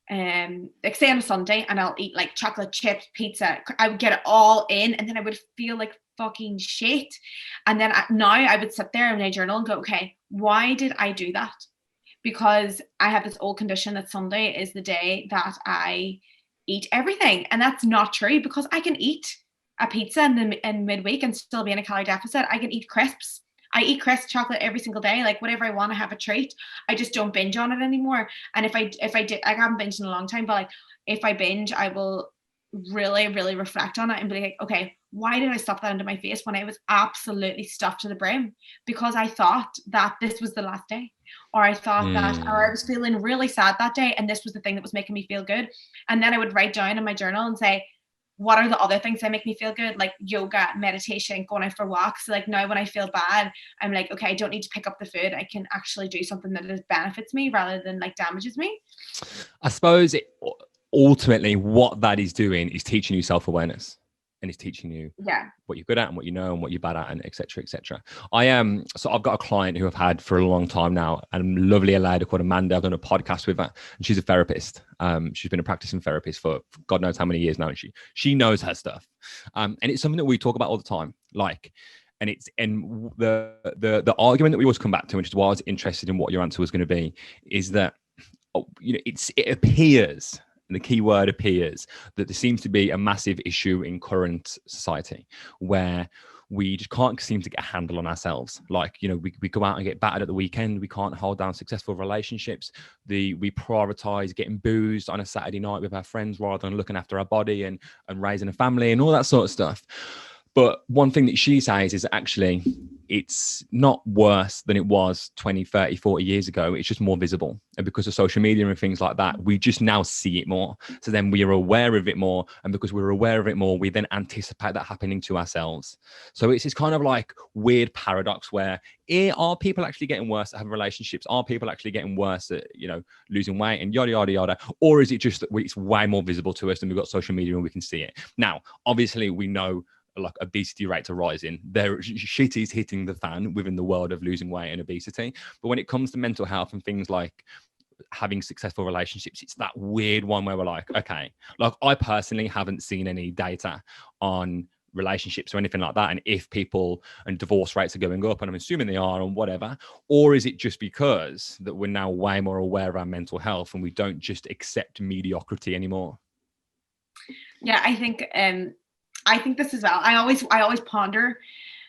like say on a Sunday and I'll eat like chocolate chips, pizza, I would get it all in, and then I would feel like fucking shit. And then now I would sit there and I journal and go, okay, why did I do that? Because I have this old condition that Sunday is the day that I eat everything. And that's not true, because I can eat a pizza in midweek and still be in a calorie deficit. I can eat crisps. I eat crisp chocolate every single day, like whatever I want to have a treat. I just don't binge on it anymore. And if I did, I haven't binged in a long time, but like if I binge, I will really, really reflect on it and be like, okay, why did I stuff that into my face when I was absolutely stuffed to the brim? Because I thought that this was the last day, or I thought that, or I was feeling really sad that day, and this was the thing that was making me feel good. And then I would write down in my journal and say, what are the other things that make me feel good? Like yoga, meditation, going out for walks. Like now when I feel bad, I'm like, okay, I don't need to pick up the food. I can actually do something that benefits me rather than like damages me. I suppose ultimately what that is doing is teaching you self-awareness, and it's teaching you what you're good at and what you know and what you're bad at, and etc. etc. So I've got a client who I've had for a long time now, and a lovely lady called Amanda. I've done a podcast with her, and she's a therapist. She's been a practicing therapist for God knows how many years now, and she knows her stuff. And it's something that we talk about all the time. And the argument that we always come back to, which is why I was interested in what your answer was going to be, is that it appears, and the key word appears, that there seems to be a massive issue in current society where we just can't seem to get a handle on ourselves. Like, we go out and get battered at the weekend. We can't hold down successful relationships. We prioritize getting boozed on a Saturday night with our friends rather than looking after our body and raising a family and all that sort of stuff. But one thing that she says is actually it's not worse than it was 20, 30, 40 years ago. It's just more visible. And because of social media and things like that, we just now see it more. So then we are aware of it more. And because we're aware of it more, we then anticipate that happening to ourselves. So it's this kind of like weird paradox where are people actually getting worse at having relationships? Are people actually getting worse at, losing weight and yada, yada, yada? Or is it just that it's way more visible to us and we've got social media and we can see it? Now, obviously we know like obesity rates are rising. Shit is hitting the fan within the world of losing weight and obesity. But when it comes to mental health and things like having successful relationships, it's that weird one where we're like, okay, like I personally haven't seen any data on relationships or anything like that, and if people and divorce rates are going up, and I'm assuming they are, and whatever, or is it just because that we're now way more aware of our mental health and we don't just accept mediocrity anymore? Yeah, I think this as well. I always ponder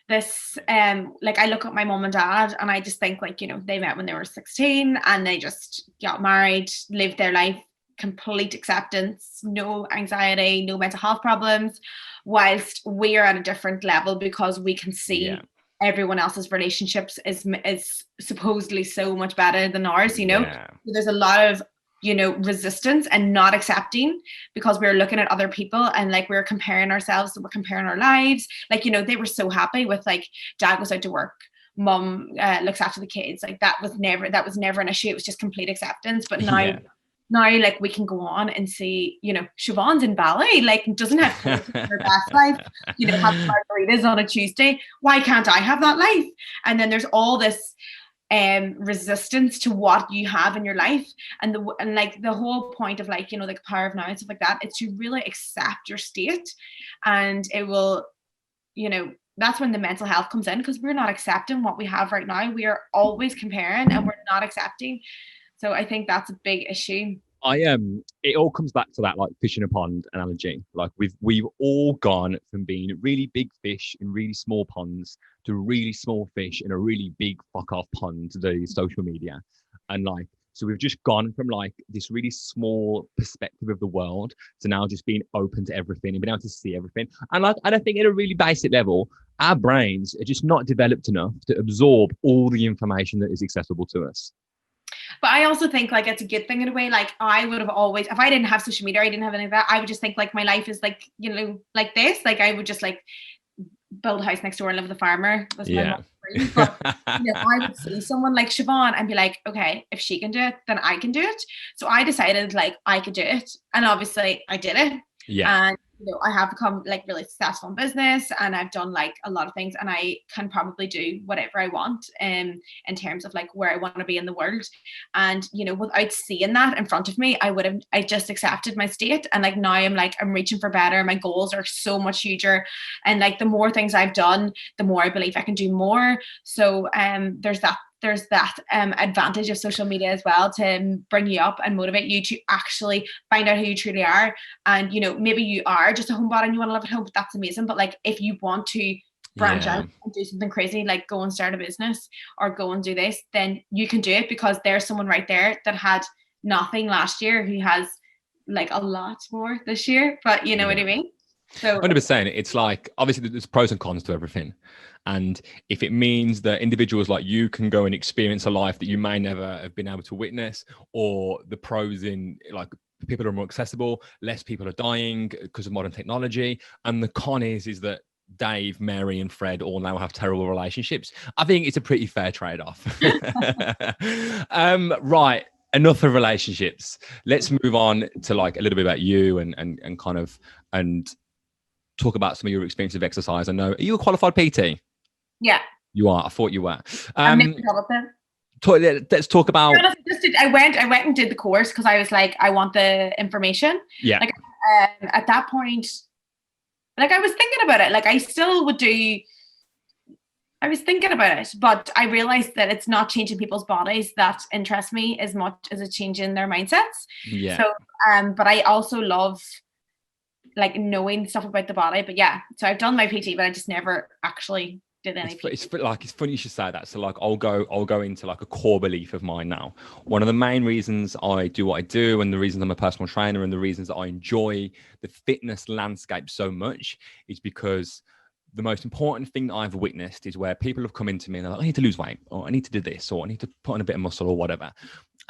this. Like I look at my mom and dad and I just think like, they met when they were 16 and they just got married, lived their life, complete acceptance, no anxiety, no mental health problems, whilst we are at a different level because we can see everyone else's relationships is supposedly so much better than ours, So there's a lot of resistance and not accepting because we're looking at other people and like we're comparing ourselves, we're comparing our lives. Like, they were so happy with like dad goes out to work, mom looks after the kids. Like that was never an issue. It was just complete acceptance. But now like we can go on and see, Siobhan's in ballet, like doesn't have her best life, have margaritas on a Tuesday. Why can't I have that life? And then there's all this resistance to what you have in your life, and like the whole point of like like power of now and stuff like that, it's to really accept your state, and it will that's when the mental health comes in, because we're not accepting what we have right now. We are always comparing and we're not accepting. So I think that's a big issue. It all comes back to that like fish in a pond analogy. Like we've all gone from being really big fish in really small ponds to really small fish in a really big fuck off pond, the social media. And like, so we've just gone from like this really small perspective of the world to now just being open to everything and being able to see everything. And like, I think at a really basic level, our brains are just not developed enough to absorb all the information that is accessible to us. But I also think like it's a good thing in a way. Like I would have always, if I didn't have social media, I didn't have any of that, I would just think like my life is like, like this. Like I would just like build a house next door and live with a farmer. That's my agree, but I would see someone like Siobhan and be like, okay, if she can do it, then I can do it. So I decided like I could do it, and obviously I did it. Yeah. And I have become like really successful in business, and I've done like a lot of things, and I can probably do whatever I want in terms of like where I want to be in the world. And without seeing that in front of me, I just accepted my state, and like now I'm reaching for better. My goals are so much huger, and like the more things I've done, the more I believe I can do more. So there's that advantage of social media as well, to bring you up and motivate you to actually find out who you truly are. And maybe you are just a homebody and you want to live at home, but that's amazing. But like if you want to branch out and do something crazy, like go and start a business or go and do this, then you can do it, because there's someone right there that had nothing last year who has like a lot more this year. But you know what I mean? So 100%. It's like, obviously there's pros and cons to everything. And if it means that individuals like you can go and experience a life that you may never have been able to witness, or the pros in like people are more accessible, less people are dying because of modern technology. And the con is that Dave, Mary, and Fred all now have terrible relationships. I think it's a pretty fair trade-off. Right. Enough of relationships. Let's move on to like a little bit about you and kind of talk about some of your experience of exercise. I know, are you a qualified PT? Yeah. You are. I thought you were. I've never done it. Let's talk about. I went and did the course because I was like, I want the information. Yeah. Like at that point, like I was thinking about it. Like I still would do. I was thinking about it, but I realized that it's not changing people's bodies that interests me as much as it's changing their mindsets. Yeah. So, but I also love like knowing stuff about the body. But yeah, so I've done my PT, but I just never actually did any PT. It's funny you should say that. So like I'll go into like a core belief of mine now. One of the main reasons I do what I do, and the reasons I'm a personal trainer, and the reasons that I enjoy the fitness landscape so much, is because the most important thing that I've witnessed is where people have come into me and they're like, I need to lose weight, or I need to do this, or I need to put on a bit of muscle, or whatever.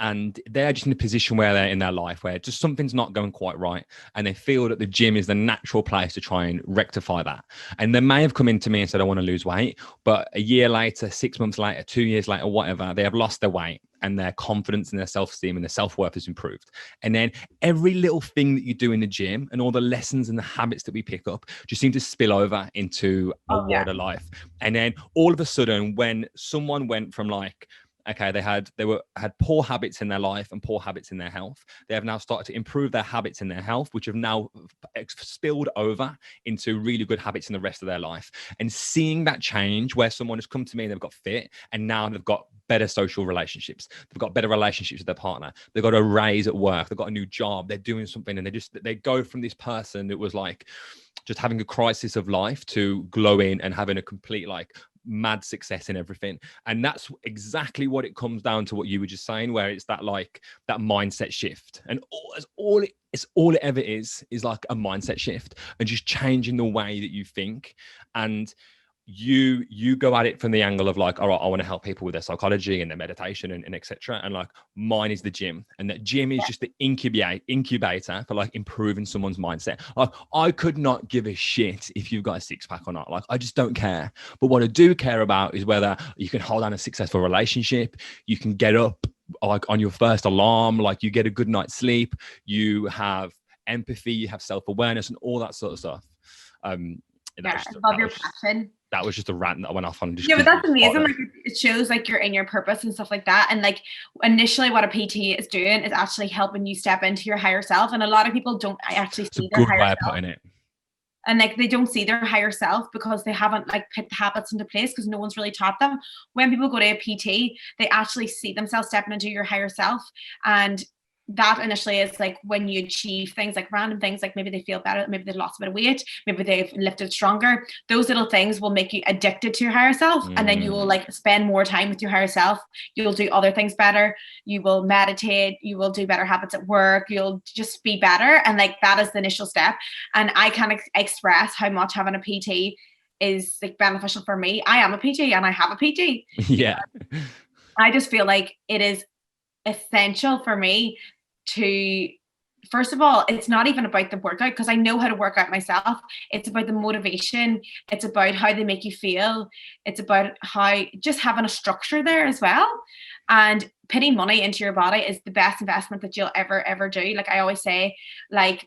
And they're just in a position where they're in their life where just something's not going quite right. And they feel that the gym is the natural place to try and rectify that. And they may have come into me and said, I want to lose weight. But a year later, 6 months later, 2 years later, whatever, they have lost their weight, and their confidence and their self-esteem and their self-worth has improved. And then every little thing that you do in the gym and all the lessons and the habits that we pick up just seem to spill over into a wider life. And then all of a sudden, when someone went from like, okay, they had poor habits in their life and poor habits in their health, they have now started to improve their habits in their health, which have now spilled over into really good habits in the rest of their life. And seeing that change, where someone has come to me and they've got fit, and now they've got better social relationships, they've got better relationships with their partner, they've got a raise at work, they've got a new job, they're doing something, and they go from this person that was like just having a crisis of life to glowing and having a complete like mad success in everything. And that's exactly what it comes down to, what you were just saying, where it's that like that mindset shift. And all it ever is like a mindset shift, and just changing the way that you think. And you go at it from the angle of like, all right, I want to help people with their psychology and their meditation and etc. And like mine is the gym, and that gym is just the incubator for like improving someone's mindset. Like I could not give a shit if you've got a six pack or not. Like I just don't care. But what I do care about is whether you can hold on a successful relationship, you can get up like on your first alarm, like you get a good night's sleep, you have empathy, you have self-awareness, and all that sort of stuff. I love your passion. That was just a rant that I went off on. Yeah, but that's amazing. Like it shows like you're in your purpose and stuff like that. And like initially what a PT is doing is actually helping you step into your higher self. And a lot of people don't actually see their higher self. Putting it. And like they don't see their higher self because they haven't like put the habits into place, because no one's really taught them. When people go to a PT, they actually see themselves stepping into your higher self. And that initially is like when you achieve things like random things, like maybe they feel better, maybe they've lost a bit of weight, maybe they've lifted stronger. Those little things will make you addicted to your higher self. And then you will like spend more time with your higher self. You'll do other things better. You will meditate. You will do better habits at work. You'll just be better. And like that is the initial step. And I can't express how much having a PT is like beneficial for me. I am a PT and I have a PT. Yeah. I just feel like it is essential for me to first of all, it's not even about the workout, because I know how to work out myself. It's about the motivation. It's about how they make you feel. It's about how just having a structure there as well. And putting money into your body is the best investment that you'll ever do. Like I always say, like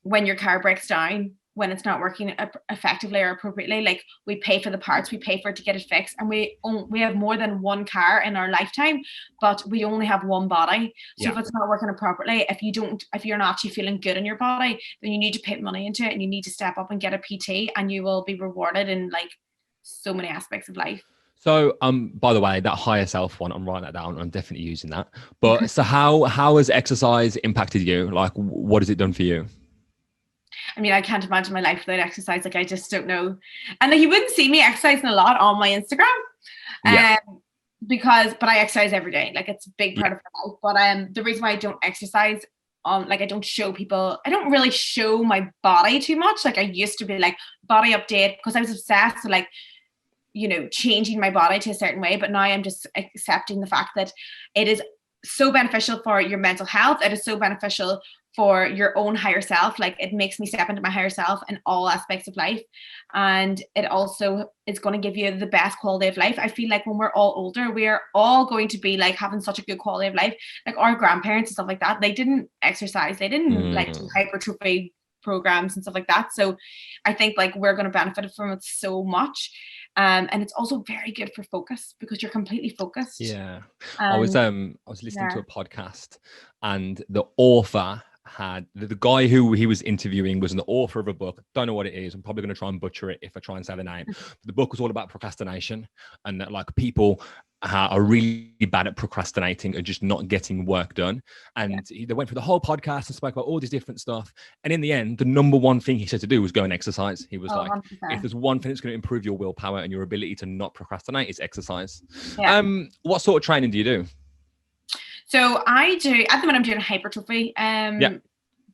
when your car breaks down, when it's not working effectively or appropriately, like we pay for the parts, we pay for it to get it fixed, and we have more than one car in our lifetime, but we only have one body. So if it's not working appropriately, if you're not actually feeling good in your body, then you need to put money into it, and you need to step up and get a PT, and you will be rewarded in like so many aspects of life. So, by the way, that higher self one, I'm writing that down. I'm definitely using that. But so how has exercise impacted you? Like, what has it done for you? I mean, I can't imagine my life without exercise. Like, I just don't know. And like, you wouldn't see me exercising a lot on my Instagram. But I exercise every day. Like, it's a big part of my life. But the reason why I don't exercise, like I don't show people, I don't really show my body too much. Like I used to be like body update, because I was obsessed with like, you know, changing my body to a certain way. But now I'm just accepting the fact that it is so beneficial for your mental health. It is so beneficial for your own higher self. Like it makes me step into my higher self in all aspects of life. And it also is going to give you the best quality of life. I feel like when we're all older, we are all going to be like having such a good quality of life. Like our grandparents and stuff like that, they didn't exercise. They didn't like do hypertrophy programs and stuff like that. So I think like we're going to benefit from it so much. And it's also very good for focus, because you're completely focused. Yeah. I was listening to a podcast, and the author had the guy who he was interviewing was an author of a book. Don't know what it is. I'm probably going to try and butcher it if I try and say the name. But the book was all about procrastination, and that like people are really bad at procrastinating and just not getting work done. And they went through the whole podcast and spoke about all this different stuff. And in the end, the number one thing he said to do was go and exercise. He was like, 100%. If there's one thing that's going to improve your willpower and your ability to not procrastinate, it's exercise. What sort of training do you do? So I do, at the moment I'm doing hypertrophy.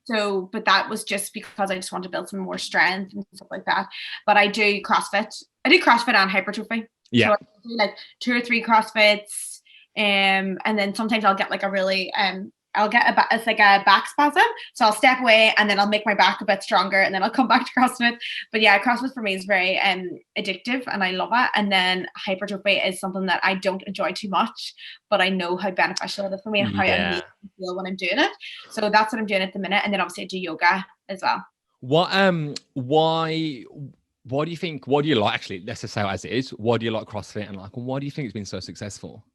So, but that was just because I just want to build some more strength and stuff like that. But I do CrossFit. I do CrossFit and hypertrophy. Yeah. So I do like 2 or 3 CrossFits. And then sometimes I'll get like a really, it's like a back spasm. So I'll step away and then I'll make my back a bit stronger and then I'll come back to CrossFit. But yeah, CrossFit for me is very addictive and I love it. And then hypertrophy is something that I don't enjoy too much, but I know how beneficial it is for me and how I need to feel when I'm doing it. So that's what I'm doing at the minute. And then obviously I do yoga as well. What do you think? What do you like? Actually, let's just say it as it is. Why do you like CrossFit, and like, why do you think it's been so successful?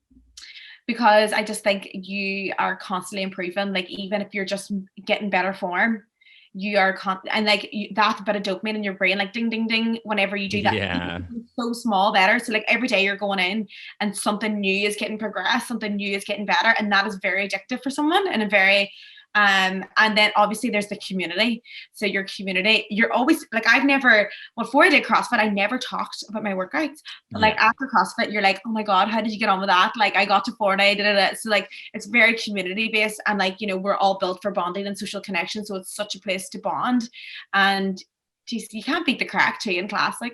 Because I just think you are constantly improving. Like even if you're just getting better form, you are and like that bit of dopamine in your brain, like ding ding ding, whenever you do that. Yeah. So small better. So like every day you're going in and something new is getting progressed, something new is getting better, and that is very addictive for someone and a very and then obviously there's the community. So your community, you're always like, before I did CrossFit, I never talked about my workouts. But like after CrossFit, you're like, oh my God, how did you get on with that? Like I got to 40, so like it's very community based, and like, you know, we're all built for bonding and social connection. So it's such a place to bond. And geez, you can't beat the crack too in class. Like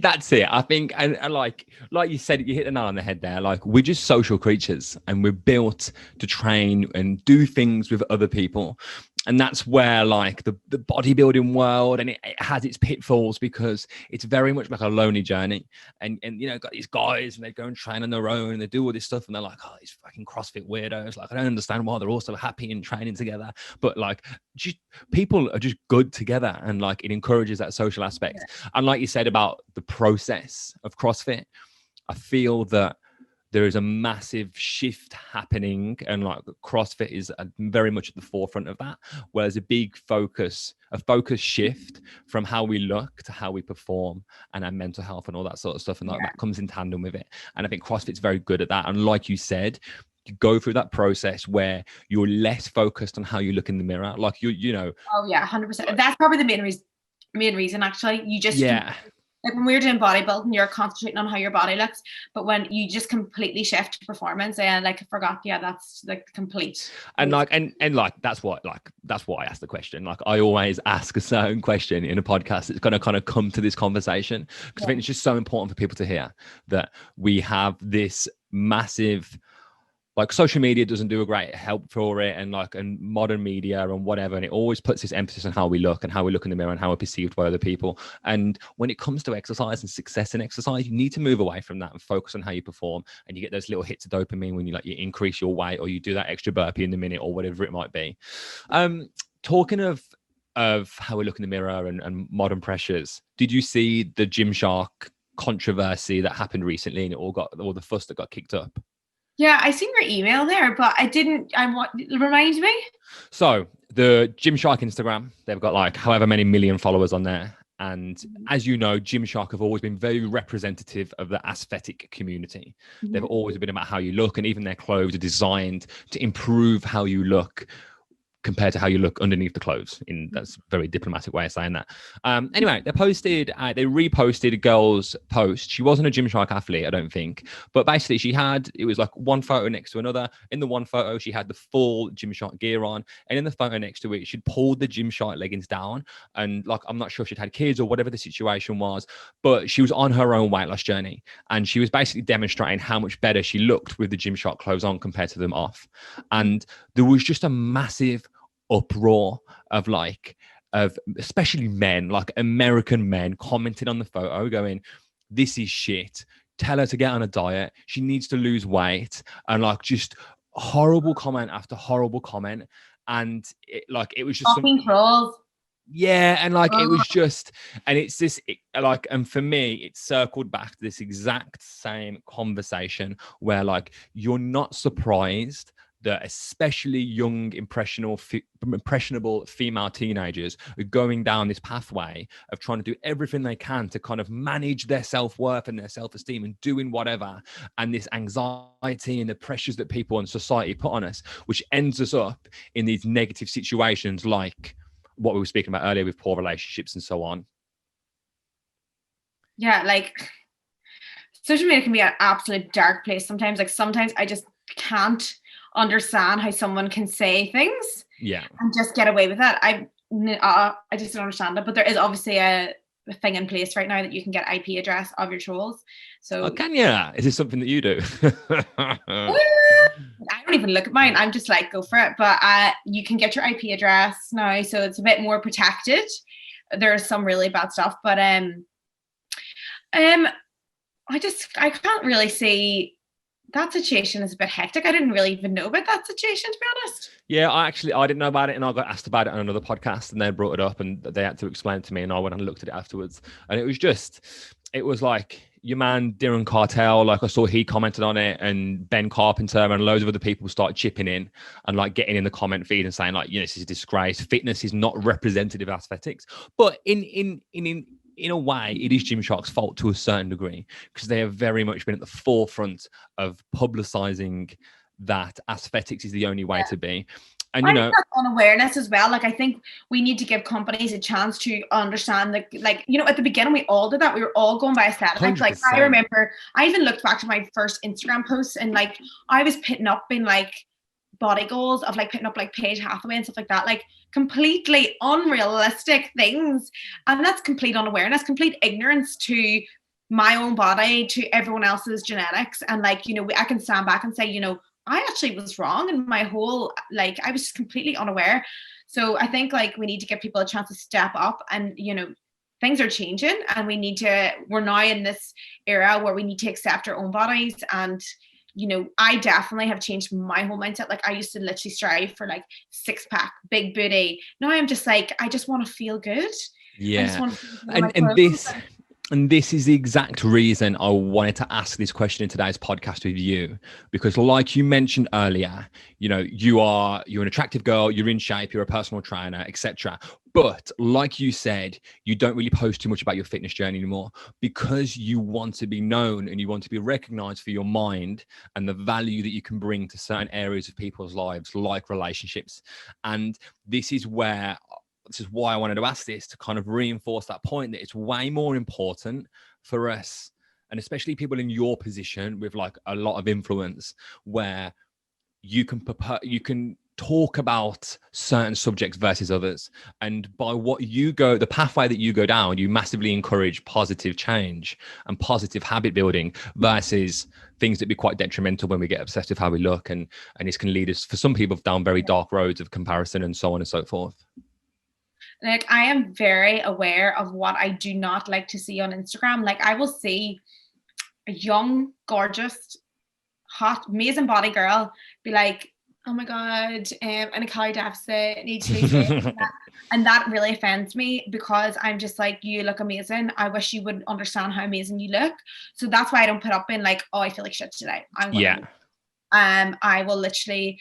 that's it. I think, and like you said, you hit the nail on the head there. Like we're just social creatures, and we're built to train and do things with other people. And that's where like the bodybuilding world, and it has its pitfalls because it's very much like a lonely journey. And you know, got these guys and they go and train on their own and they do all this stuff and they're like, oh, these fucking CrossFit weirdos. Like I don't understand why they're all so happy and training together. But like just people are just good together, and like it encourages that social aspect. Yeah. And like you said about the process of CrossFit, I feel that there is a massive shift happening, and like CrossFit is very much at the forefront of that, where there's a focus shift from how we look to how we perform and our mental health and all that sort of stuff. And that comes in tandem with it. And I think CrossFit's very good at that. And like you said, you go through that process where you're less focused on how you look in the mirror. Like you know. Oh yeah, 100%. That's probably the main reason actually. You just, like when we were doing bodybuilding, you're concentrating on how your body looks, but when you just completely shift to performance, and like I forgot, that's like complete. And like that's why I asked the question. Like I always ask a certain question in a podcast. It's going to kind of come to this conversation because I think it's just so important for people to hear that we have this massive like social media doesn't do a great help for it, and modern media and whatever, and it always puts this emphasis on how we look and how we look in the mirror and how we're perceived by other people. And when it comes to exercise and success in exercise, you need to move away from that and focus on how you perform. And you get those little hits of dopamine when you increase your weight, or you do that extra burpee in the minute, or whatever it might be. Talking of how we look in the mirror and modern pressures, did you see the Gymshark controversy that happened recently, and all the fuss that got kicked up? Yeah, I seen your email there, but I didn't. Remind me. So the Gymshark Instagram, they've got like however many million followers on there. And as you know, Gymshark have always been very representative of the aesthetic community. Mm-hmm. They've always been about how you look, and even their clothes are designed to improve how you look compared to how you look underneath the clothes. That's a very diplomatic way of saying that. Anyway, they reposted a girl's post. She wasn't a Gymshark athlete, I don't think, but basically it was like one photo next to another. In the one photo, she had the full Gymshark gear on, and in the photo next to it, she'd pulled the Gymshark leggings down, and I'm not sure if she'd had kids or whatever the situation was, but she was on her own weight loss journey, and she was basically demonstrating how much better she looked with the Gymshark clothes on compared to them off. And there was just a massive uproar of especially men, like American men, commenting on the photo going, "This is shit. Tell her to get on a diet. She needs to lose weight." And just horrible comment after horrible comment. And it was just something trolls. Yeah, and it was just, and it's this, and for me, it circled back to this exact same conversation where you're not surprised that especially young, impressionable female teenagers are going down this pathway of trying to do everything they can to kind of manage their self-worth and their self-esteem and doing whatever. And this anxiety and the pressures that people and society put on us, which ends us up in these negative situations like what we were speaking about earlier with poor relationships and so on. Yeah, social media can be an absolute dark place sometimes. Sometimes I just can't understand how someone can say things and just get away with that. I just don't understand it. But there is obviously a thing in place right now that you can get IP address of your trolls. So can you? Is this something that you do? I don't even look at mine. I'm just go for it. But you can get your IP address now, so it's a bit more protected. There's some really bad stuff, but I can't really see. That situation is a bit hectic. I didn't really even know about that situation, to be honest. Yeah, I didn't know about it, and I got asked about it on another podcast, and they brought it up, and they had to explain it to me, and I went and looked at it afterwards. And it was like your man Darren Cartel, I saw he commented on it, and Ben Carpenter and loads of other people started chipping in and getting in the comment feed and saying this is a disgrace. Fitness is not representative of aesthetics. But in a way, it is Gymshark's fault to a certain degree, because they have very much been at the forefront of publicizing that aesthetics is the only way to be. And I think that's on awareness as well. I think we need to give companies a chance to understand that, at the beginning we all did that. We were all going by aesthetics. 100%. I remember I even looked back to my first Instagram posts, and I was putting up in body goals of putting up Paige Hathaway and stuff like that, completely unrealistic things. And that's complete unawareness, complete ignorance to my own body, to everyone else's genetics. And I can stand back and say, I actually was wrong, and my whole I was just completely unaware. So I think we need to give people a chance to step up, and things are changing, and we're now in this era where we need to accept our own bodies. And I definitely have changed my whole mindset. I used to literally strive for six-pack, big booty. Now I'm just I just want to feel good. Yeah. And this is the exact reason I wanted to ask this question in today's podcast with you, because like you mentioned earlier, you're an attractive girl, you're in shape, you're a personal trainer, etc. But like you said, you don't really post too much about your fitness journey anymore, because you want to be known and you want to be recognized for your mind and the value that you can bring to certain areas of people's lives, like relationships. And this is why I wanted to ask this, to kind of reinforce that point, that it's way more important for us, and especially people in your position with a lot of influence, where you can talk about certain subjects versus others. And by the pathway that you go down, you massively encourage positive change and positive habit building versus things that be quite detrimental when we get obsessed with how we look. And this can lead us, for some people, down very dark roads of comparison and so on and so forth. Like, I am very aware of what I do not like to see on Instagram. Like, I will see a young, gorgeous, hot, amazing body girl be like, oh my God, and a calorie deficit, need to lose weight. And that really offends me, because I'm just like, you look amazing. I wish you would understand how amazing you look. So that's why I don't put up in like, oh, I feel like shit today. I will literally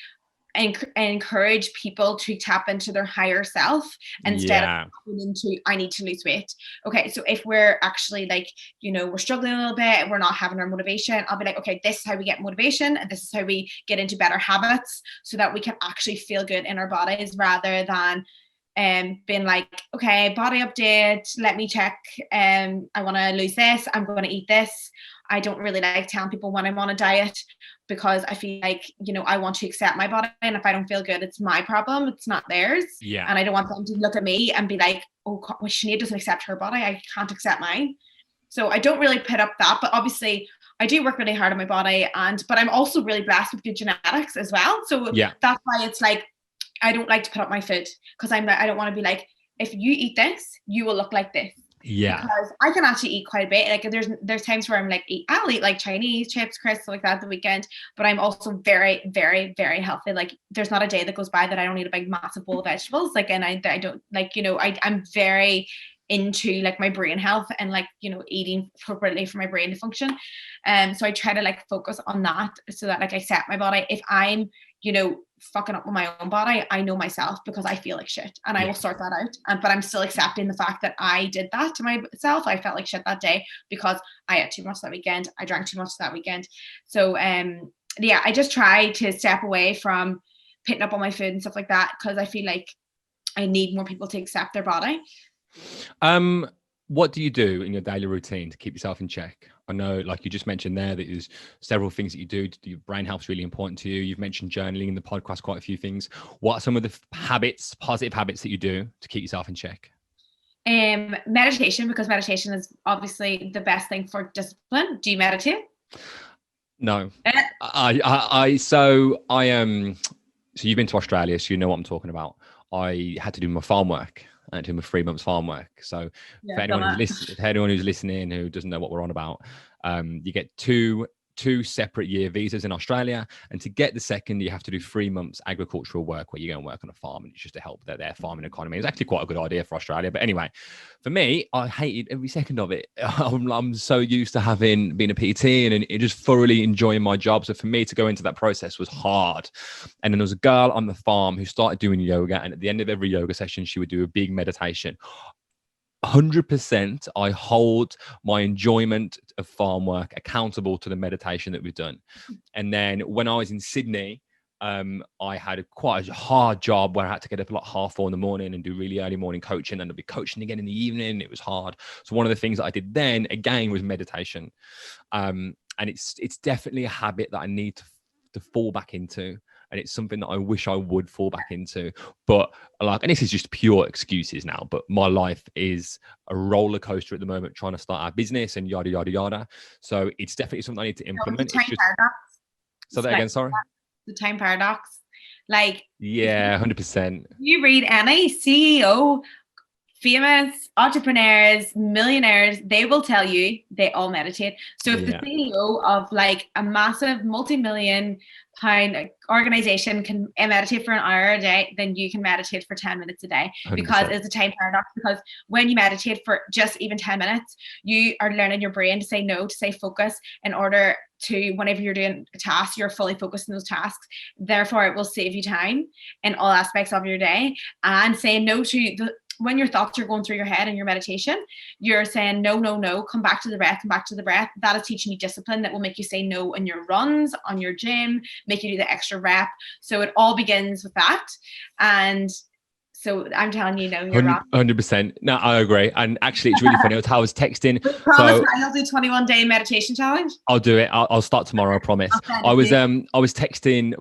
encourage people to tap into their higher self instead of tapping into, I need to lose weight. Okay, so if we're actually like, you know, we're struggling a little bit, we're not having our motivation, I'll be like, okay, this is how we get motivation, and this is how we get into better habits so that we can actually feel good in our bodies, rather than being like, okay, body update, let me check, I want to lose this, I'm going to eat this. I don't really like telling people when I'm on a diet, because I feel like, you know, I want to accept my body, and if I don't feel good, it's my problem, it's not theirs. And I don't want them to look at me and be like, oh, well, Sinead doesn't accept her body, I can't accept mine. So I don't really put up that, but obviously I do work really hard on my body, but I'm also really blessed with good genetics as well. So that's why it's like, I don't like to put up my food, because I don't want to be like, if you eat this, you will look like this. Because I can actually eat quite a bit. Like, there's times where I'm like, I'll eat like Chinese chips, crisps, like that the weekend, but I'm also very, very, very healthy. Like, there's not a day that goes by that I don't eat a big massive bowl of vegetables. Like, and I don't, like, you know, I'm very into like my brain health and like, you know, eating appropriately for my brain to function. So I try to like focus on that, so that like I set my body. If I'm, you know, fucking up with my own body, I know myself, because I feel like shit, and I will sort that out. But I'm still accepting the fact that I did that to myself. I felt like shit that day because I ate too much that weekend. I drank too much that weekend. So I just try to step away from pitting up on my food and stuff like that, because I feel like I need more people to accept their body. What do you do in your daily routine to keep yourself in check? I know, like you just mentioned there, that there's several things that you do. Your brain health's really important to you. You've mentioned journaling in the podcast, quite a few things. What are some of the positive habits that you do to keep yourself in check? Meditation, because meditation is obviously the best thing for discipline. Do you meditate? No. So you've been to Australia, so you know what I'm talking about. I had to do my farm work. And do my 3 months farm work. So for anyone who's listening who doesn't know what we're on about, you get two separate year visas in Australia, and to get the second, you have to do 3 months agricultural work where you go and work on a farm, and it's just to help their farming economy. It's actually quite a good idea for Australia, but anyway, for me, I hated every second of it. I'm so used to being a PT and just thoroughly enjoying my job. So for me to go into that process was hard. And then there was a girl on the farm who started doing yoga, and at the end of every yoga session, she would do a big meditation. 100% I hold my enjoyment of farm work accountable to the meditation that we've done. And then when I was in Sydney, I had quite a hard job where I had to get up at like 4:30 in the morning and do really early morning coaching, and I'd be coaching again in the evening. It was hard. So one of the things that I did then again was meditation. And it's definitely a habit that I need to fall back into. And it's something that I wish I would fall back into. But like, and this is just pure excuses now, but my life is a roller coaster at the moment, trying to start our business and yada, yada, yada. So it's definitely something I need to implement. The time paradox. So that again, sorry? The time paradox. Like, yeah, 100%. You read any CEO, famous entrepreneurs, millionaires, they will tell you they all meditate. So if the CEO of like a massive multi-million pound organization can meditate for an hour a day, then you can meditate for 10 minutes a day. 100%. Because it's a time paradox. Because when you meditate for just even 10 minutes, you are learning your brain to say no, to say focus, in order to, whenever you're doing a task, you're fully focused on those tasks. Therefore, it will save you time in all aspects of your day. And saying no to when your thoughts are going through your head in your meditation, you're saying no, no, no, come back to the breath, come back to the breath. That is teaching you discipline that will make you say no in your runs, on your gym, make you do the extra rep. So it all begins with that. And So I'm telling you, no, you're wrong. 100%. No, I agree. And actually, it's really funny. I was texting. Promise me I'll do 21-day meditation challenge. I'll do it. I'll start tomorrow. I promise. I was texting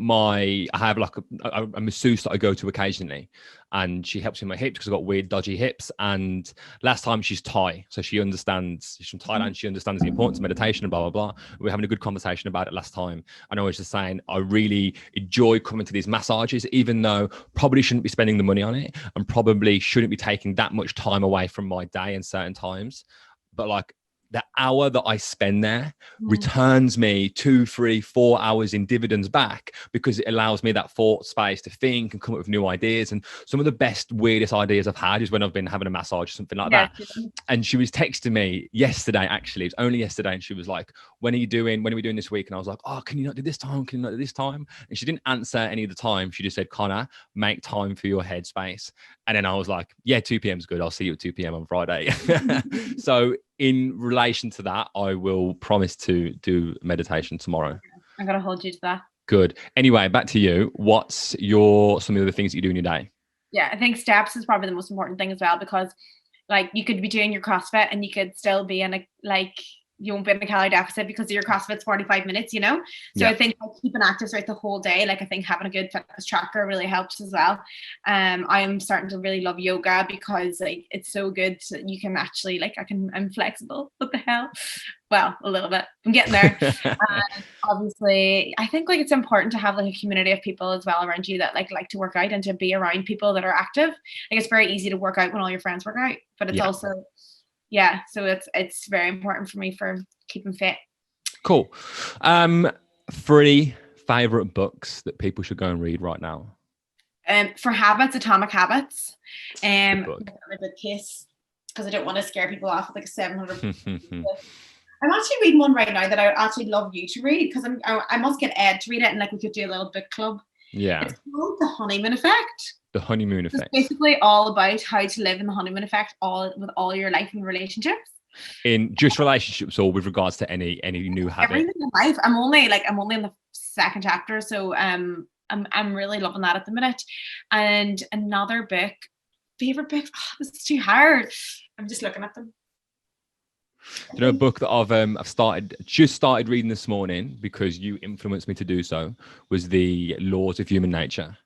I have like a masseuse that I go to occasionally, and she helps me with my hips because I've got weird, dodgy hips. And last time she's Thai, so she understands. She's from Thailand. She understands the importance of meditation and blah blah blah. We were having a good conversation about it last time, and I was just saying I really enjoy coming to these massages, even though probably shouldn't be spending the money on it, and probably shouldn't be taking that much time away from my day in certain times. But like, the hour that I spend there returns me 2, 3, 4 hours in dividends back, because it allows me that thought space to think and come up with new ideas. And some of the best, weirdest ideas I've had is when I've been having a massage or something like that. And she was texting me yesterday, actually, it was only yesterday. And she was like, when are we doing this week? And I was like, oh, can you not do this time? Can you not do this time? And she didn't answer any of the time. She just said, Connor, make time for your headspace. And then I was like, yeah, 2 p.m. is good. I'll see you at 2 p.m. on Friday. So in relation to that, I will promise to do meditation tomorrow. I'm going to hold you to that. Good. Anyway, back to you. What's some of the things that you do in your day? Yeah, I think steps is probably the most important thing as well, because like you could be doing your CrossFit and you could still be in you won't be in a calorie deficit because your CrossFit's 45 minutes, So I think keeping active throughout the whole day, like I think having a good fitness tracker really helps as well. I'm starting to really love yoga because like it's so good that you can actually I'm flexible. What the hell? Well, a little bit. I'm getting there. Obviously, I think like it's important to have like a community of people as well around you that like to work out and to be around people that are active. Like it's very easy to work out when all your friends work out, but it's also so it's very important for me for keeping fit. Cool. 3 favorite books that people should go and read right now. For habits, Atomic Habits. A good case, because I don't want to scare people off with like a 700. I'm actually reading one right now that I would actually love you to read, because I must get Ed to read it, and like we could do a little book club. Yeah. It's called The Honeymoon Effect. The Honeymoon Effect. It's basically all about how to live in the honeymoon effect with all your life and relationships. In just relationships, or with regards to any new habit? Everything in life. I'm only in the 2nd chapter, so I'm really loving that at the minute. And another book, favorite book. Oh, this is too hard. I'm just looking at them. You know, a book that I've just started reading this morning because you influenced me to do so was The Laws of Human Nature.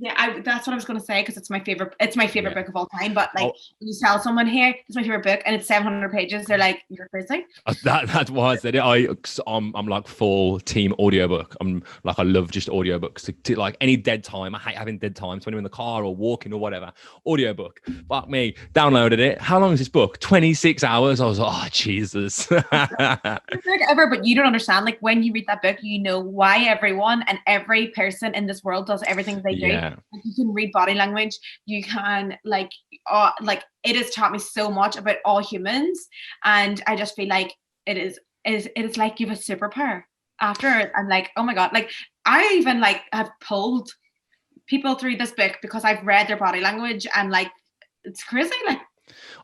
Yeah, that's what I was going to say, because it's my favorite. It's my favorite book of all time. But like, when you tell someone here, it's my favorite book, and it's 700 pages, they're like, "You're crazy." That's why I said it. I'm like full team audiobook. I love just audiobooks. To like any dead time, I hate having dead time. So when I'm in the car or walking or whatever, audiobook. Fuck me, downloaded it. How long is this book? 26 hours. I was like, oh Jesus. Ever, but you don't understand. Like when you read that book, you know why everyone and every person in this world does everything they do. Yeah. Like you can read body language. You can it has taught me so much about all humans, and I just feel like it is like you have a superpower. After it, I'm like, oh my god! Like I even have pulled people through this book because I've read their body language, and like it's crazy. Like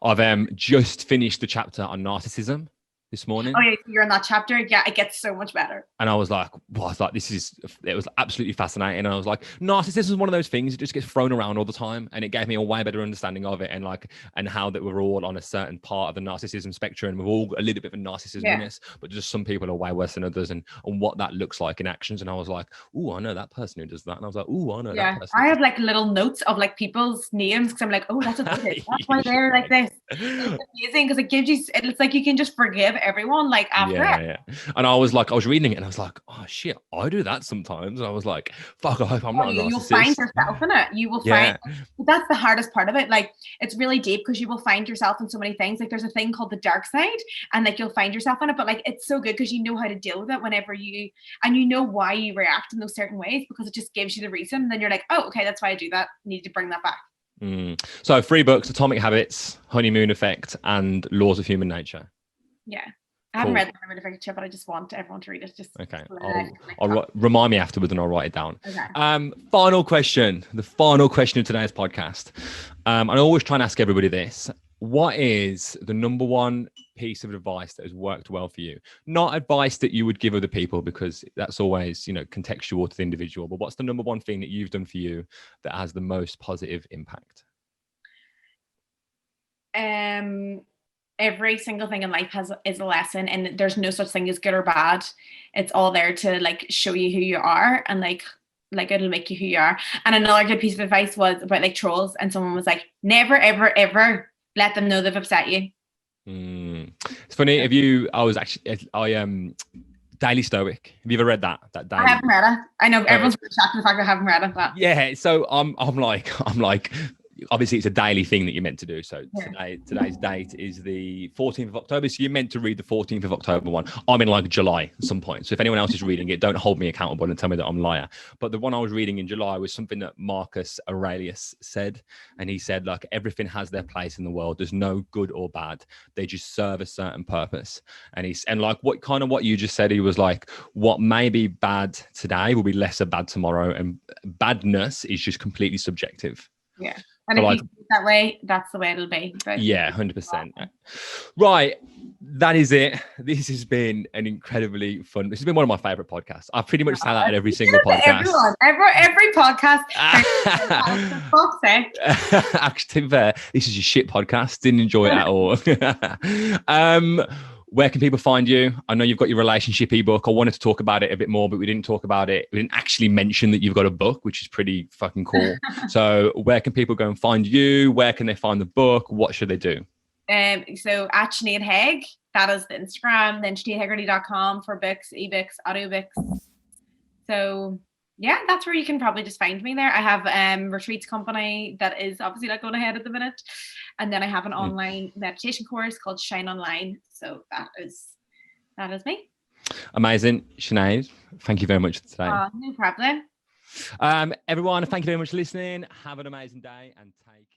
I've just finished the chapter on narcissism this morning. Oh yeah, you're in that chapter. Yeah, it gets so much better. And I was like, it was absolutely fascinating. And I was like, narcissism is one of those things that just gets thrown around all the time. And it gave me a way better understanding of it, and how that we're all on a certain part of the narcissism spectrum. We're all a little bit of a narcissism in this, but just some people are way worse than others, and what that looks like in actions. And I was like, oh, I know that person who does that. And I was like, oh, I know that person. I have like little notes of like people's names, because I'm like, oh, that's what it is. That's why they're like this. It's amazing, because it gives you, it's like you can just forgive everyone like after it. And I was reading it and I was like, oh shit, I do that sometimes. And I was like, fuck, I hope I'm not a narcissist. You'll find yourself in it. You will find, that's the hardest part of it. Like it's really deep, because you will find yourself in so many things. Like there's a thing called the dark side, and like you'll find yourself in it, but like it's so good because you know how to deal with it whenever you know why you react in those certain ways, because it just gives you the reason. And then you're like, oh, okay, that's why I do that. I need to bring that back. So 3 books: Atomic Habits, Honeymoon Effect, and Laws of Human Nature. Yeah. I haven't read the Honeymoon Effect yet, but I just want everyone to read it. Just okay. I'll remind me afterwards, and I'll write it down. Okay. Final question. The final question of today's podcast. I always try and ask everybody this. what is the number one piece of advice that has worked well for you? Not advice that you would give other people, because that's always, contextual to the individual, but what's the number one thing that you've done for you that has the most positive impact? Every single thing in life is a lesson, and there's no such thing as good or bad. It's all there to like show you who you are, and like it'll make you who you are. And another good piece of advice was about like trolls, and someone was like, never ever ever let them know they've upset you. It's funny. Daily Stoic. Have you ever read that? Daily? I haven't read it. I know everyone's really shocked at the fact I haven't read it. But yeah, so I'm like, obviously it's a daily thing that you're meant to do. So today's date is the 14th of October. So you're meant to read the 14th of October one. I'm in like July at some point. So if anyone else is reading it, don't hold me accountable and tell me that I'm a liar. But the one I was reading in July was something that Marcus Aurelius said. And he said, like, everything has their place in the world. There's no good or bad. They just serve a certain purpose. And like what you just said, he was like, what may be bad today will be lesser bad tomorrow. And badness is just completely subjective. Yeah. And if you think that way, that's the way it'll be. But yeah, 100%. Right. That is it. This has been an incredibly fun. This has been one of my favorite podcasts. I pretty much say that at every single podcast. Every podcast. Actually, to be fair, this is a shit podcast. Didn't enjoy it at all. Where can people find you? I know you've got your relationship ebook. I wanted to talk about it a bit more, but we didn't talk about it. We didn't actually mention that you've got a book, which is pretty fucking cool. So where can people go and find you? Where can they find the book? What should they do? So at Sinead Haig, that is the Instagram, then SineadHegarty.com for books, ebooks, audiobooks. So yeah, that's where you can probably just find me there. I have retreats company that is obviously not going ahead at the minute. And then I have an online meditation course called Shine Online. So that is me. Amazing. Sinead, thank you very much for today. No problem. Everyone, thank you very much for listening. Have an amazing day and take